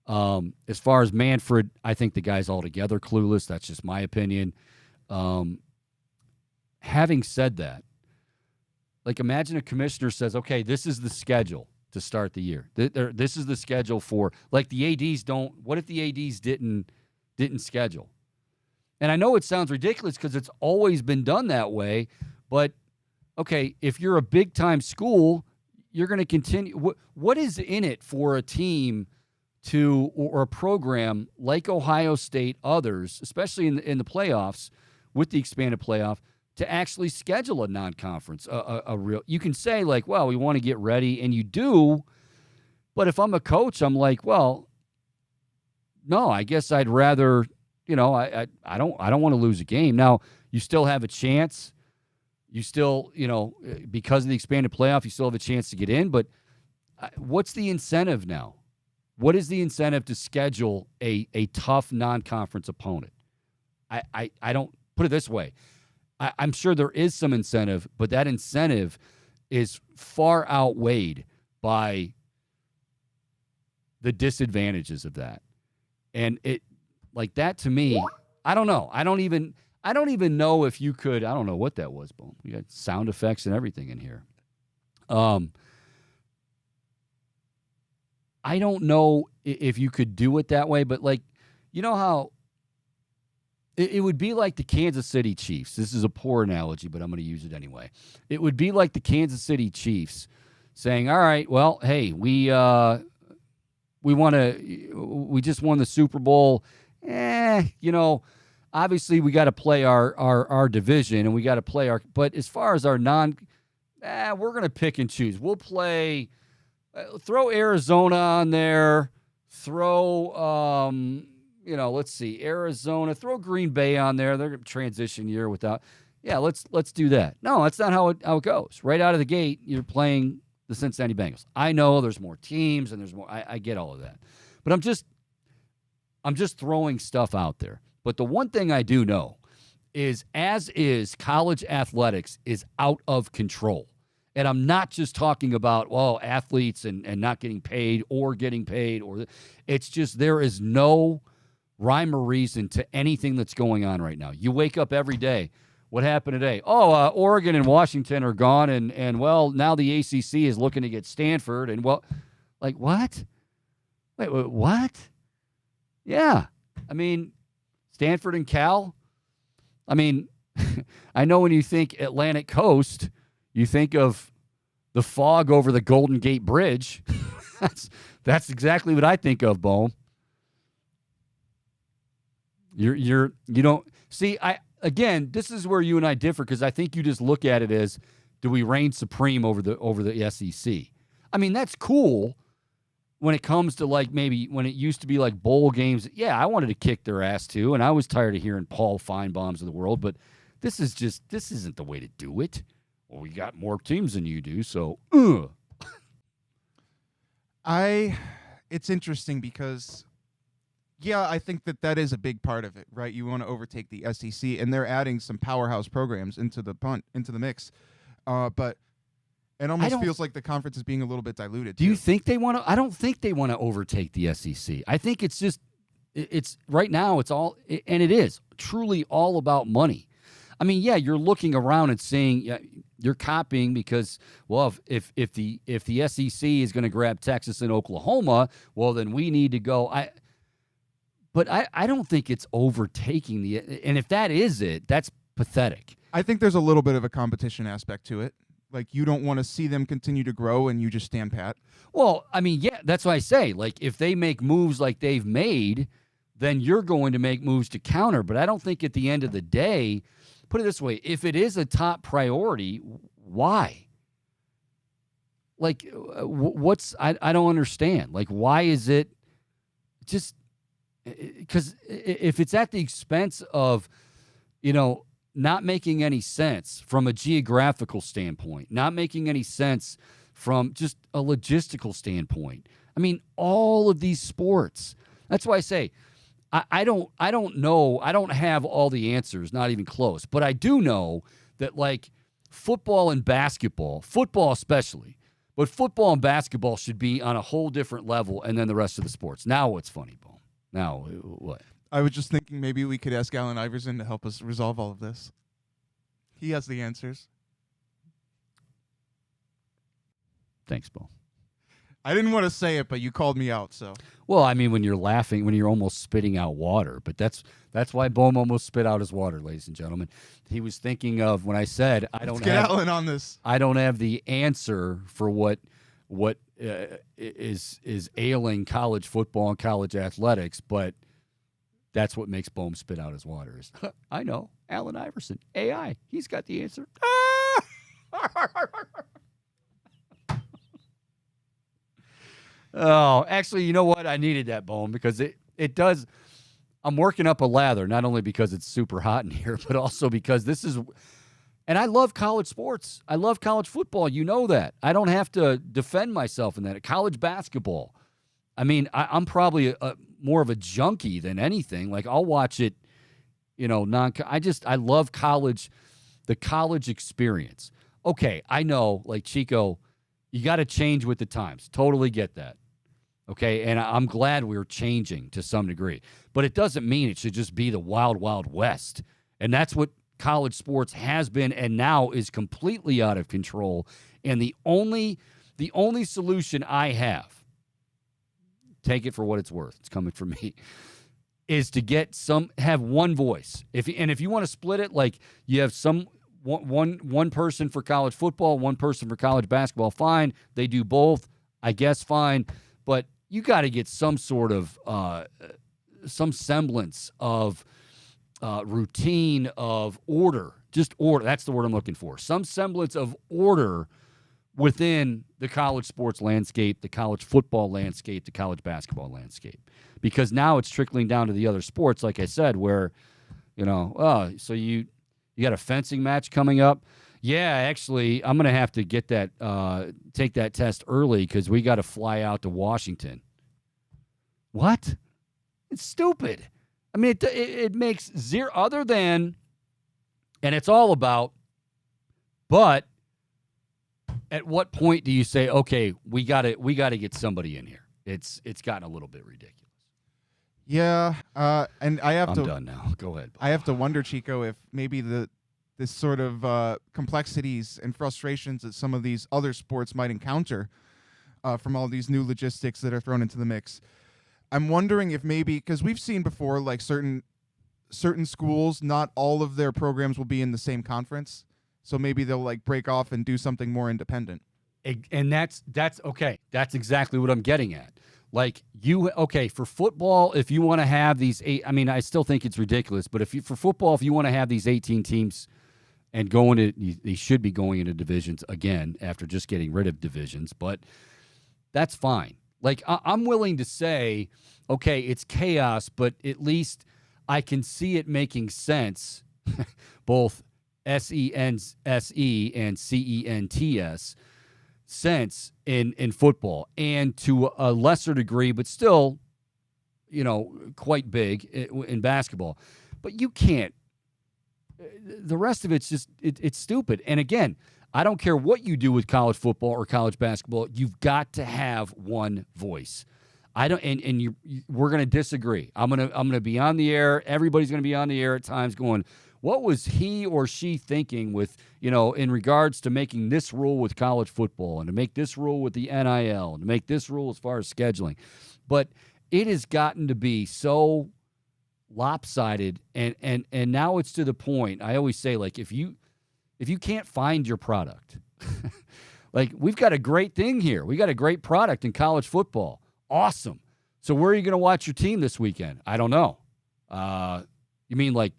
As far as Manfred, I think the guy's altogether clueless. That's just my opinion. Having said that, like, imagine a commissioner says, okay, this is the schedule to start the year. This is the schedule for, like, the ADs don't. What if the ADs didn't schedule? And I know it sounds ridiculous because it's always been done that way, but okay, if you're a big-time school, you're going to continue. What is in it for a team or a program like Ohio State, others, especially in the playoffs with the expanded playoff, to actually schedule a non-conference, a real? You can say, like, well, we want to get ready, and you do, but if I'm a coach, I'm like, well, no, I guess I'd rather, I don't want to lose a game. Now, you still have a chance. You still, because of the expanded playoff, you still have a chance to get in, but what's the incentive now? What is the incentive to schedule a tough non-conference opponent? I don't put it this way. I'm sure there is some incentive, but that incentive is far outweighed by the disadvantages of that. And it, like, that to me, I don't know. I don't even know if you could. I don't know what that was, Boom. We got sound effects and everything in here. I don't know if you could do it that way, but, like, you know how it would be like the Kansas City Chiefs. This is a poor analogy, but I'm going to use it anyway. It would be like the Kansas City Chiefs saying, all right, well, hey, we just won the Super Bowl. Obviously we got to play our division, and we got to play but as far as our we're going to pick and choose. We'll play, throw Arizona on there, throw, let's see, Arizona, throw Green Bay on there. They're going to transition year without. Yeah, let's do that. No, that's not how it goes. Right out of the gate, you're playing the Cincinnati Bengals. I know there's more teams and there's more. I get all of that, but I'm just throwing stuff out there. But the one thing I do know is, college athletics is out of control. And I'm not just talking about, athletes and not getting paid or getting paid. It's just there is no rhyme or reason to anything that's going on right now. You wake up every day. What happened today? Oregon and Washington are gone, and now the ACC is looking to get Stanford. And, like, what? Wait, what? Yeah. I mean, Stanford and Cal. I mean, I know when you think Atlantic Coast, you think of the fog over the Golden Gate Bridge. That's exactly what I think of, Bohm. You don't see. This is where you and I differ, because I think you just look at it as, do we reign supreme over the SEC? I mean, that's cool when it comes to, like, maybe when it used to be like bowl games. Yeah, I wanted to kick their ass too, and I was tired of hearing Paul Feinbaums of the world. But this isn't the way to do it. Well, we got more teams than you do, so. It's interesting because, yeah, I think that is a big part of it, right? You want to overtake the SEC, and they're adding some powerhouse programs into the mix. But it almost feels like the conference is being a little bit diluted. Do you think they want to? I don't think they want to overtake the SEC. I think it's just, it's right now, it's all, and it is truly all about money. I mean, yeah, you're looking around and saying, you're copying because, well, if the SEC is going to grab Texas and Oklahoma, well, then we need to go. But I don't think it's overtaking and if that is it, that's pathetic. I think there's a little bit of a competition aspect to it. Like, you don't want to see them continue to grow and you just stand pat. Well, I mean, yeah, that's what I say. Like, if they make moves like they've made, then you're going to make moves to counter. But I don't think at the end of the day, put it this way, if it is a top priority, why? Like, I don't understand. Like, why is it just, because if it's at the expense of, not making any sense from a geographical standpoint, not making any sense from just a logistical standpoint. I mean, all of these sports. That's why I say, I don't know. I don't have all the answers, not even close. But I do know that, like, football and basketball, football especially, but football and basketball should be on a whole different level, and then the rest of the sports. Now what's funny, Bo? Now what? I was just thinking maybe we could ask Allen Iverson to help us resolve all of this. He has the answers. Thanks, Bo. I didn't want to say it, but you called me out, so. Well, I mean, when you're laughing, when you're almost spitting out water, but that's why Bohm almost spit out his water, ladies and gentlemen. He was thinking of when I said Let's get Allen on this. I don't have the answer for what is ailing college football and college athletics, but that's what makes Bohm spit out his water. Is I know, Allen Iverson, AI, he's got the answer. Oh, actually, you know what? I needed that, Bohm, because it does. I'm working up a lather, not only because it's super hot in here, but also because this is. And I love college sports. I love college football. You know that. I don't have to defend myself in that. College basketball. I mean, I'm probably more of a junkie than anything. Like, I'll watch it, I love college, the college experience. Okay, I know, like, Chico, you got to change with the times. Totally get that. Okay, and I'm glad we're changing to some degree. But it doesn't mean it should just be the wild, wild west. And that's what college sports has been and now is completely out of control. And the only solution I take it for what it's worth, it's coming from me, is to have one voice. If you want to split it, like you have one person for college football, one person for college basketball, fine. They do both, I guess, fine. But you got to get some sort of some semblance of routine, of order, just order. That's the word I'm looking for. Some semblance of order within the college sports landscape, the college football landscape, the college basketball landscape. Because now it's trickling down to the other sports, like I said, where, so you got a fencing match coming up. Yeah, actually, I'm going to have to get take that test early because we got to fly out to Washington. What? It's stupid. I mean, it makes zero other than, and it's all about, but at what point do you say, okay, we got to get somebody in here? It's gotten a little bit ridiculous. Yeah, and I'm done now. Go ahead. I have to wonder, Chico, if maybe this sort of complexities and frustrations that some of these other sports might encounter from all these new logistics that are thrown into the mix. I'm wondering if maybe, because we've seen before, like certain schools, not all of their programs will be in the same conference. So maybe they'll like break off and do something more independent. And that's okay. That's exactly what I'm getting at. Like for football, if you want to have these I still think it's ridiculous, but if you want to have these 18 teams and they should be going into divisions again after just getting rid of divisions, but that's fine. Like I'm willing to say, okay, it's chaos, but at least I can see it making sense, both SENSE and CENTS sense in football, and to a lesser degree, but still, quite big in basketball. But you can't. The rest of it's just it's stupid. And again, I don't care what you do with college football or college basketball. You've got to have one voice. I don't, and we're going to disagree. I'm gonna be on the air. Everybody's going to be on the air at times, going, what was he or she thinking with, in regards to making this rule with college football and to make this rule with the NIL and to make this rule as far as scheduling? But it has gotten to be so lopsided, and now it's to the point. I always say, like, if you can't find your product, like, we've got a great thing here. We got a great product in college football. Awesome. So where are you going to watch your team this weekend? I don't know. You mean like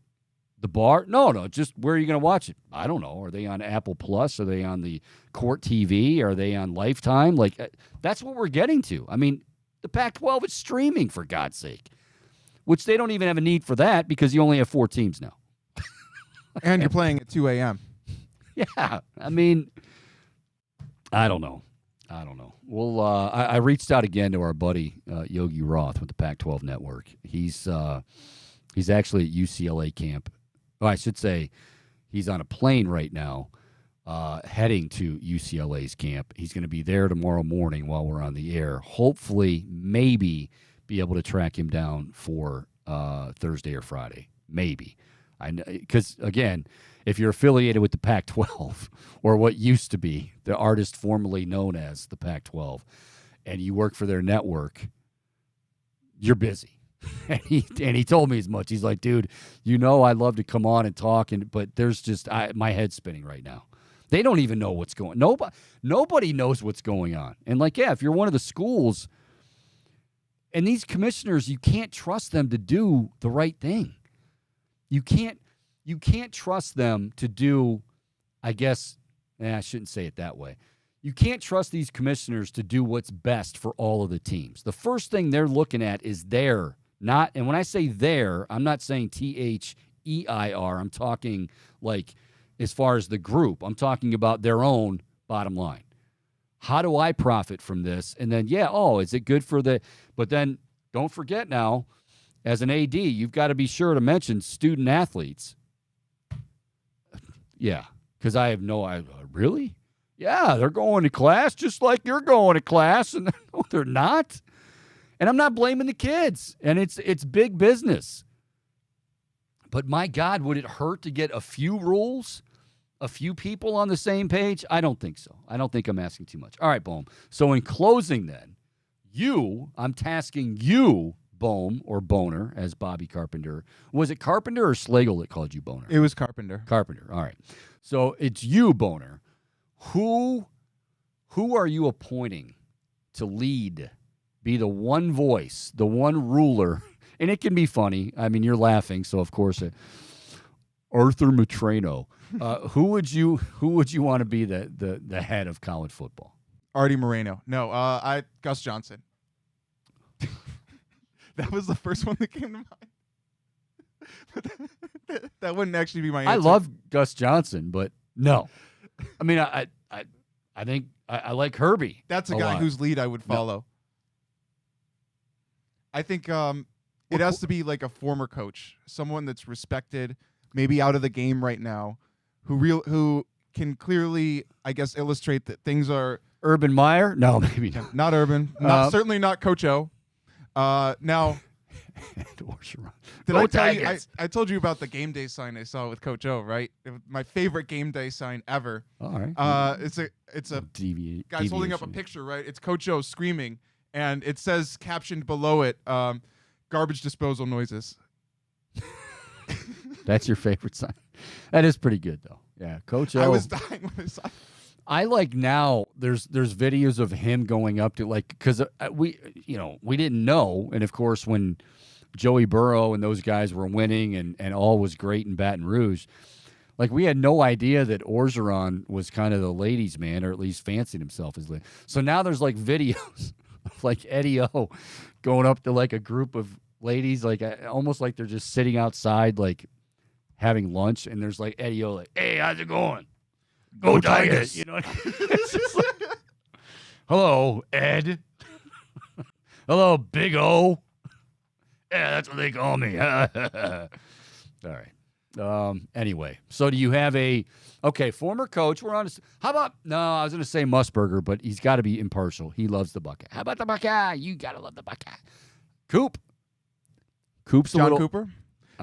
the bar? No. Just where are you going to watch it? I don't know. Are they on Apple Plus? Are they on the Court TV? Are they on Lifetime? Like, that's what we're getting to. I mean, the Pac-12 is streaming, for God's sake, which they don't even have a need for that because you only have 4 teams now. And you're playing at 2 a.m. Yeah. I mean, I don't know. Well, I reached out again to our buddy Yogi Roth with the Pac-12 Network. He's actually at UCLA camp. Oh, I should say he's on a plane right now heading to UCLA's camp. He's going to be there tomorrow morning while we're on the air. Hopefully, maybe be able to track him down for Thursday or Friday. Maybe. Because, again, if you're affiliated with the Pac-12 or what used to be the artist formerly known as the Pac-12, and you work for their network, you're busy. And he told me as much. He's like, dude, I'd love to come on and talk, but there's just my head's spinning right now. They don't even know what's going on. Nobody knows what's going on. And like, yeah, if you're one of the schools, and these commissioners, you can't trust them to do the right thing. You can't trust them to do, I guess, I shouldn't say it that way. You can't trust these commissioners to do what's best for all of the teams. The first thing they're looking at is and when I say I'm not saying THEIR. I'm talking like as far as the group. I'm talking about their own bottom line. How do I profit from this? And then, is it good for but then don't forget now, as an AD, you've got to be sure to mention student athletes. Yeah, because I have really? Yeah, they're going to class just like you're going to class. And no, they're not. And I'm not blaming the kids. And it's big business. But my God, would it hurt to get a few rules, a few people on the same page? I don't think so. I don't think I'm asking too much. All right, Bohm. So in closing then, I'm tasking you, Bohm, or Boner, as Bobby Carpenter. Was it Carpenter or Slagle that called you Boner? It was Carpenter. Carpenter. All right. So it's you, Boner. Who are you appointing to lead, be the one voice, the one ruler? And it can be funny. I mean, you're laughing, so of course, Arthur Matrano. Who would you want to be the head of college football? Artie Moreno. No, Gus Johnson. That was the first one that came to mind. That wouldn't actually be my answer. I love Gus Johnson, but no. I mean, I think I like Herbie. That's a guy whose lead I would follow. No. I think it has to be like a former coach, someone that's respected, maybe out of the game right now, who can clearly, I guess, illustrate that things are. Urban Meyer? No, maybe not. Not Urban. Certainly not Coach O. Now, did I tell you? I told you about the game day sign I saw with Coach O, right? My favorite game day sign ever. All right. It's a guy's holding up a picture, right? It's Coach O screaming, and it says captioned below it, garbage disposal noises. That's your favorite sign. That is pretty good though. Yeah, Coach O. I was dying when I saw it. I like now. There's videos of him going up to because we didn't know, and of course when Joey Burrow and those guys were winning and all was great in Baton Rouge, like we had no idea that Orgeron was kind of the ladies' man, or at least fancied himself as ladies. So now there's like videos of like Eddie O going up to like a group of ladies, like almost like they're just sitting outside like having lunch, and there's like Eddie O like, "Hey, how's it going? Go Tigers!" You know, it's just like, hello, Ed. Hello, Big O. Yeah, that's what they call me. All right. Anyway, so do you have former coach? We're on. How about I was going to say Musburger, but he's got to be impartial. He loves the Buckeye. How about the Buckeye? You got to love the Buckeye. Coop's John Cooper.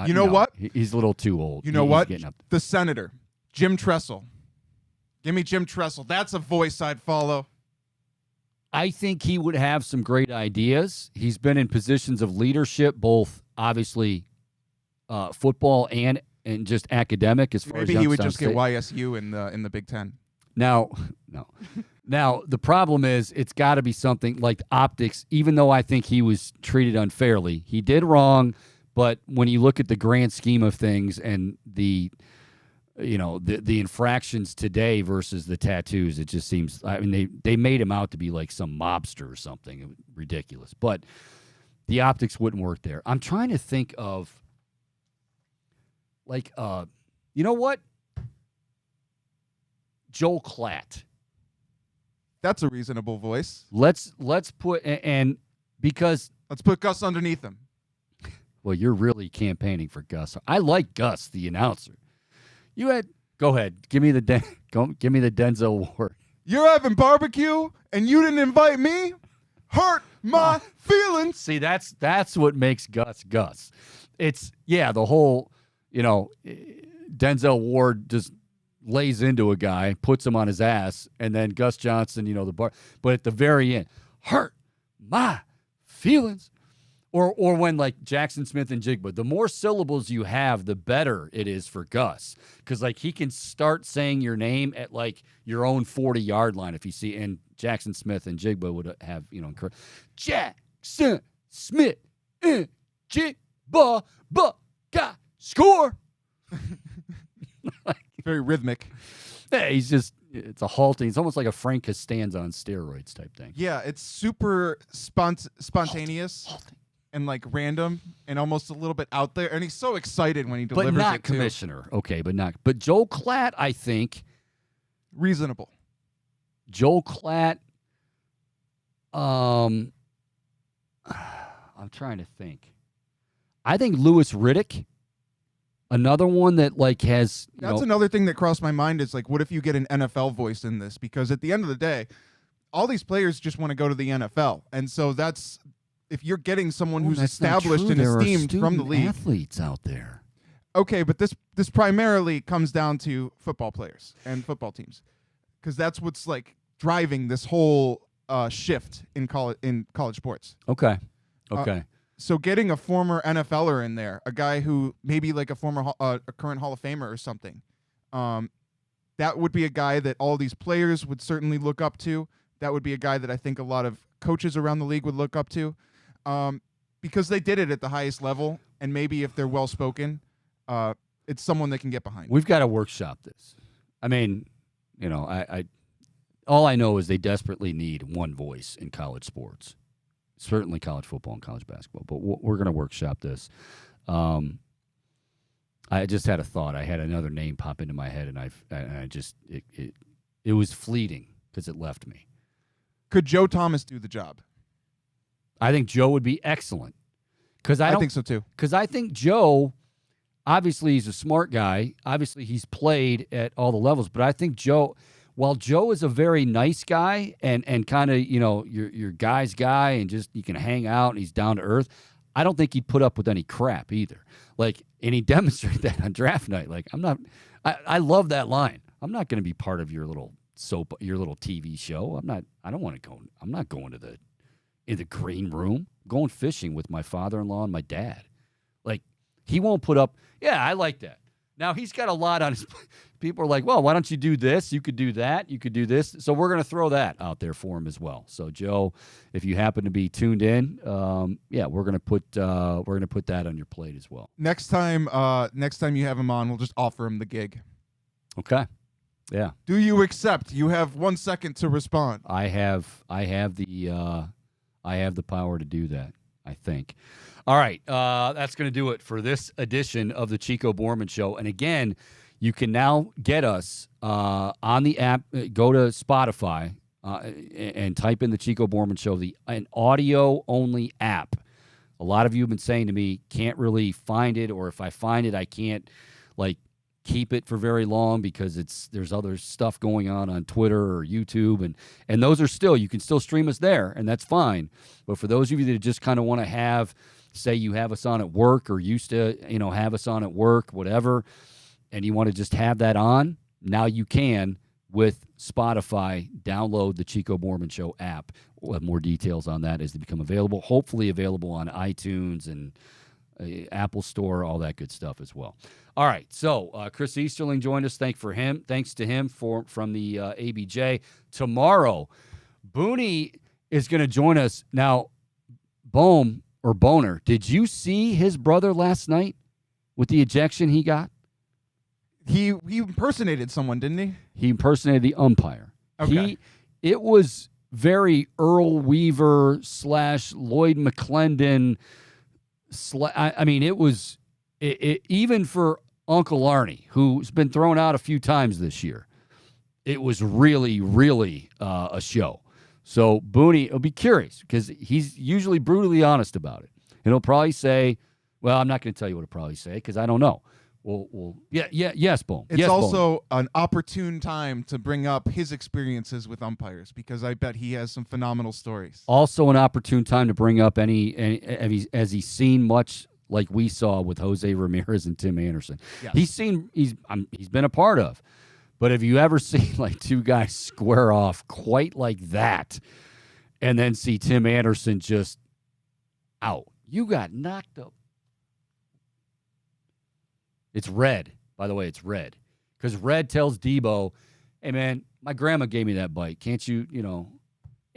You know what? He's a little too old. You know what? The Senator, Jim Tressel. Give me Jim Tressel. That's a voice I'd follow. I think he would have some great ideas. He's been in positions of leadership, both obviously football and just academic. As far maybe as he would just State. get YSU in the Big Ten. Now, no. Now the problem is it's got to be something like optics. Even though I think he was treated unfairly, he did wrong. But when you look at the grand scheme of things and the infractions today versus the tattoos, it just seems, I mean, they made him out to be like some mobster or something ridiculous, but the optics wouldn't work there. I'm trying to think of like, you know what? Joel Klatt. That's a reasonable voice. Let's put, and because. Let's put Gus underneath him. Well, you're really campaigning for Gus. I like Gus, the announcer. Go ahead. Give me the Denzel Award. You're having barbecue and you didn't invite me? Hurt my feelings. See, that's what makes Gus Gus. It's the whole, Denzel Ward just lays into a guy, puts him on his ass, and then Gus Johnson, the bar. But at the very end, hurt my feelings. Or when like Jackson Smith and Jigba, the more syllables you have, the better it is for Gus. Because like he can start saying your name at like your own 40-yard line if you see. And Jackson Smith and Jigba would have, Jackson Smith and Jigba, Buckeye, score. Very rhythmic. Yeah, it's a halting. It's almost like a Frank Costanza on steroids type thing. Yeah, it's super spontaneous. Halting. And like random and almost a little bit out there, and he's so excited when he delivers it. But not commissioner, okay, but Joel Klatt, I think, reasonable. Joel Klatt, I'm trying to think. I think Louis Riddick, another one that like has. That's another thing that crossed my mind is like, what if you get an NFL voice in this? Because at the end of the day, all these players just want to go to the NFL, and so that's. If you're getting someone who's established and esteemed from the league, athletes out there. Okay, but this primarily comes down to football players and football teams, because that's what's like driving this whole shift in college sports. Okay. So getting a former NFLer in there, a guy who maybe like a current Hall of Famer or something, that would be a guy that all these players would certainly look up to. That would be a guy that I think a lot of coaches around the league would look up to. Because they did it at the highest level, and maybe if they're well-spoken, it's someone they can get behind. We've got to workshop this. I mean, I all I know is they desperately need one voice in college sports, certainly college football and college basketball, but we're going to workshop this. I just had a thought. I had another name pop into my head, and it was fleeting because it left me. Could Joe Thomas do the job? I think Joe would be excellent. I think so too. Because I think Joe, obviously he's a smart guy. Obviously he's played at all the levels. But I think Joe, while Joe is a very nice guy and kind of, your guy's guy and just you can hang out and he's down to earth, I don't think he'd put up with any crap either. Like, and he demonstrated that on draft night. Like, I love that line. I'm not going to be part of your little TV show. I'm not going to the in the green room, going fishing with my father-in-law and my dad. Like, he won't put up, yeah, I like that. Now, he's got a lot on his people are like, well, why don't you do this? You could do that. You could do this. So we're going to throw that out there for him as well. So, Joe, if you happen to be tuned in, we're going to put that on your plate as well. Next time you have him on, we'll just offer him the gig. Okay. Yeah. Do you accept? You have 1 second to respond. I have the power to do that, I think. All right, that's going to do it for this edition of the Chico Bormann Show. And again, you can now get us on the app. Go to Spotify and type in the Chico Bormann Show, an audio-only app. A lot of you have been saying to me, can't really find it, or if I find it, I can't keep it for very long because there's other stuff going on Twitter or YouTube, and those are you can still stream us there, and that's fine. But for those of you that just kind of want to have, say you have us on at work or used to, have us on at work, whatever, and you want to just have that on, now you can with Spotify. Download the Chico Bormann Show app. We'll have more details on that as they become available, hopefully available on iTunes and Apple Store, all that good stuff as well. All right, so Chris Easterling joined us. Thanks to him from the ABJ. Tomorrow, Booney is going to join us. Now, Boner, did you see his brother last night with the ejection he got? He impersonated someone, didn't he? He impersonated the umpire. Okay. It was very Earl Weaver / Lloyd McClendon. I mean, it was even for Uncle Arnie, who's been thrown out a few times this year. It was really, really a show. So Booney will be curious because he's usually brutally honest about it. And he'll probably say, well, I'm not going to tell you what he'll probably say because I don't know. Yes, Boom. It's also an opportune time to bring up his experiences with umpires because I bet he has some phenomenal stories. Also an opportune time to bring up has he seen much like we saw with Jose Ramirez and Tim Anderson? Yes. He's been a part of. But have you ever seen two guys square off quite like that and then see Tim Anderson just out? You got knocked up. It's Red. By the way, it's Red. Because Red tells Debo, hey, man, my grandma gave me that bite. Can't you,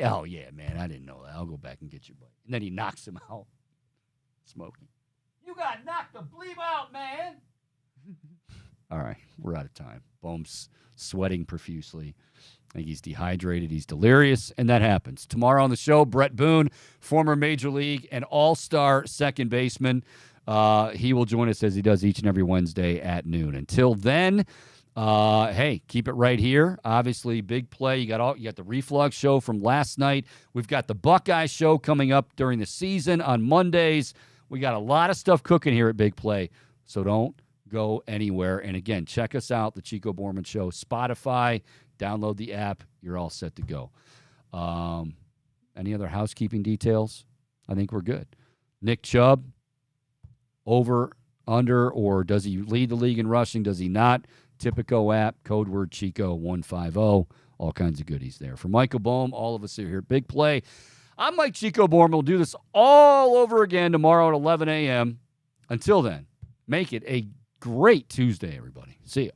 oh, yeah, man, I didn't know that. I'll go back and get your bite. And then he knocks him out. Smoking. You got knocked the bleep out, man. All right, we're out of time. Bohm's sweating profusely. I think he's dehydrated. He's delirious, and that happens. Tomorrow on the show, Brett Boone, former Major League and all-star second baseman. He will join us as he does each and every Wednesday at noon. Until then, hey, keep it right here. Obviously, big play. You got the Reflux show from last night. We've got the Buckeye show coming up during the season on Mondays. We got a lot of stuff cooking here at Big Play, so don't go anywhere. And again, check us out, the Chico Bormann Show, Spotify. Download the app. You're all set to go. Any other housekeeping details? I think we're good. Nick Chubb, over, under, or does he lead the league in rushing? Does he not? Tipico app, code word Chico 150. All kinds of goodies there. For Michael Bohm, all of us are here at Big Play. I'm Mike Chico Bormann. We'll do this all over again tomorrow at 11 a.m. Until then, make it a great Tuesday, everybody. See ya.